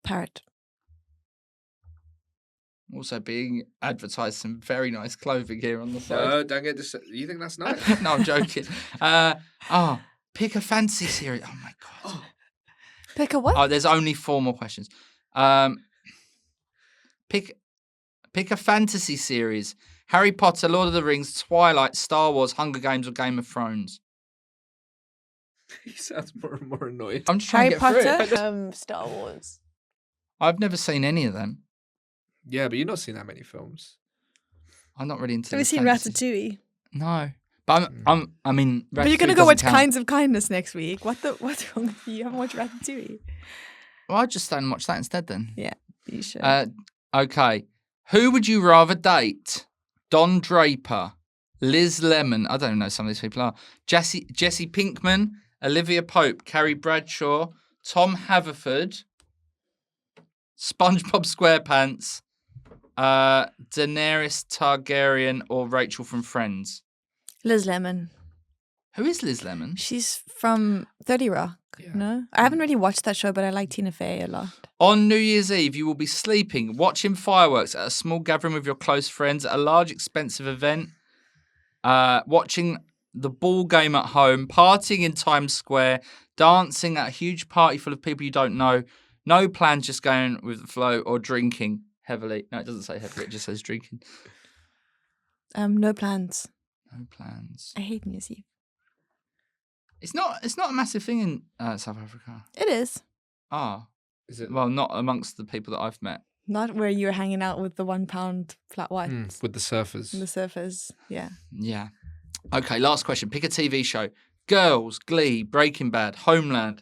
Parrot. Also being advertised some very nice clothing here on the side. No, don't get this. You think that's nice? No, I'm joking. Pick a fantasy series. Oh my god. Pick a what? Oh, there's only 4 more questions. Pick a fantasy series: Harry Potter, Lord of the Rings, Twilight, Star Wars, Hunger Games, or Game of Thrones. He sounds more and more annoyed. I'm just trying Harry to get through it. Potter? Star Wars. I've never seen any of them. Yeah, but you've not seen that many films. I'm not really into. Have you the seen fantasy. Ratatouille? No, but I mean, But you're Ratatouille gonna go watch doesn't count. Kinds of Kindness next week. What's wrong with you? You haven't watched Ratatouille. Well, I'll just stay and watch that instead then. Yeah, you should. Okay. Who would you rather date? Don Draper, Liz Lemon. I don't even know some of these people are. Jesse Pinkman, Olivia Pope, Carrie Bradshaw, Tom Haverford, SpongeBob SquarePants, Daenerys Targaryen, or Rachel from Friends. Liz Lemon. Who is Liz Lemon? She's from 30 Rock. Yeah. No? I haven't really watched that show, but I like Tina Fey a lot. On New Year's Eve, you will be sleeping, watching fireworks at a small gathering with your close friends, at a large, expensive event, watching the ball game at home, partying in Times Square, dancing at a huge party full of people you don't know, no plans, just going with the flow, or drinking heavily. No, it doesn't say heavily, it just says drinking. No plans. No plans. I hate New Year's Eve. It's not a massive thing in South Africa. It is. Ah, Is it? well, not amongst the people that I've met. Not where you're hanging out with the £1 flat whites With the surfers. and the surfers. Yeah. Yeah. Okay, last question. Pick a TV show. Girls, Glee, Breaking Bad, Homeland,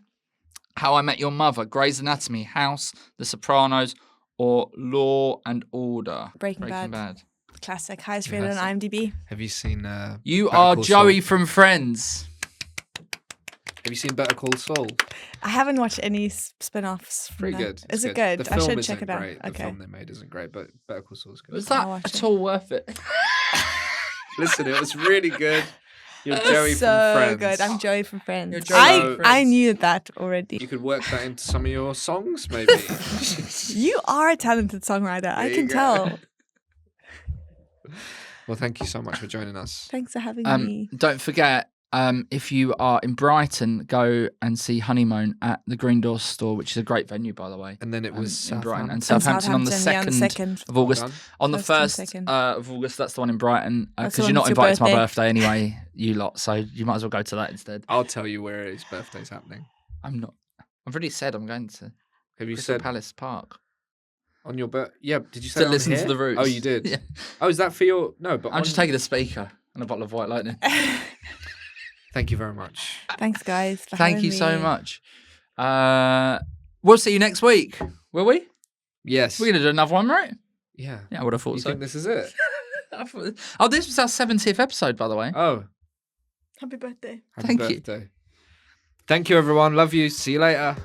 How I Met Your Mother, Grey's Anatomy, House, The Sopranos, or Law and Order. Breaking Bad. Classic. Highest rated on IMDb. Have you seen? You Better are Call Joey Saul? from Friends. Have you seen Better Call Saul? I haven't watched any spin-offs. From Pretty that. good. Is It's it good? The I film should isn't check it out. great. The Okay. film they made isn't great, but Better Call Saul is good. Was I'll that watch at it. all worth it? Listen, it was really good. You're It Joey was from so Friends. good. I'm Joey from Friends. You're Joey I from I Friends. knew that already. You could work that into some of your songs, maybe. You are a talented songwriter. I There can you go. tell. Well, thank you so much for joining us. Thanks for having me. Don't forget, if you are in Brighton, go and see Honeymoon at the Green Door store, which is a great venue, by the way. And then it was in Brighton and Southampton. Southampton on the yeah, on the 2nd 2nd. of August. done. On the 1st and 1st 2nd. of August, that's the one in Brighton. That's the Because one you're not that's your invited to my birthday. birthday anyway, you lot. So you might as well go to that instead. I'll tell you where his birthday's happening. I'm not. I've already said I'm going to Have you Crystal said Palace Park. on your birth? Yeah, did you say To on listen to here? the Roots. Oh, you did? Yeah. Oh, is that for your... No, but I'm just taking a speaker and a bottle of White Lightning. Thank you very much. Thanks, guys. For Thank having you so me. much. We'll see you next week. Will we? Yes. We're going to do another one, right? Yeah. Yeah, I would have thought You so. think this is it? Oh, this was our 70th episode, by the way. Oh, Happy birthday. happy Thank you. birthday. Thank you, everyone. Love you. See you later.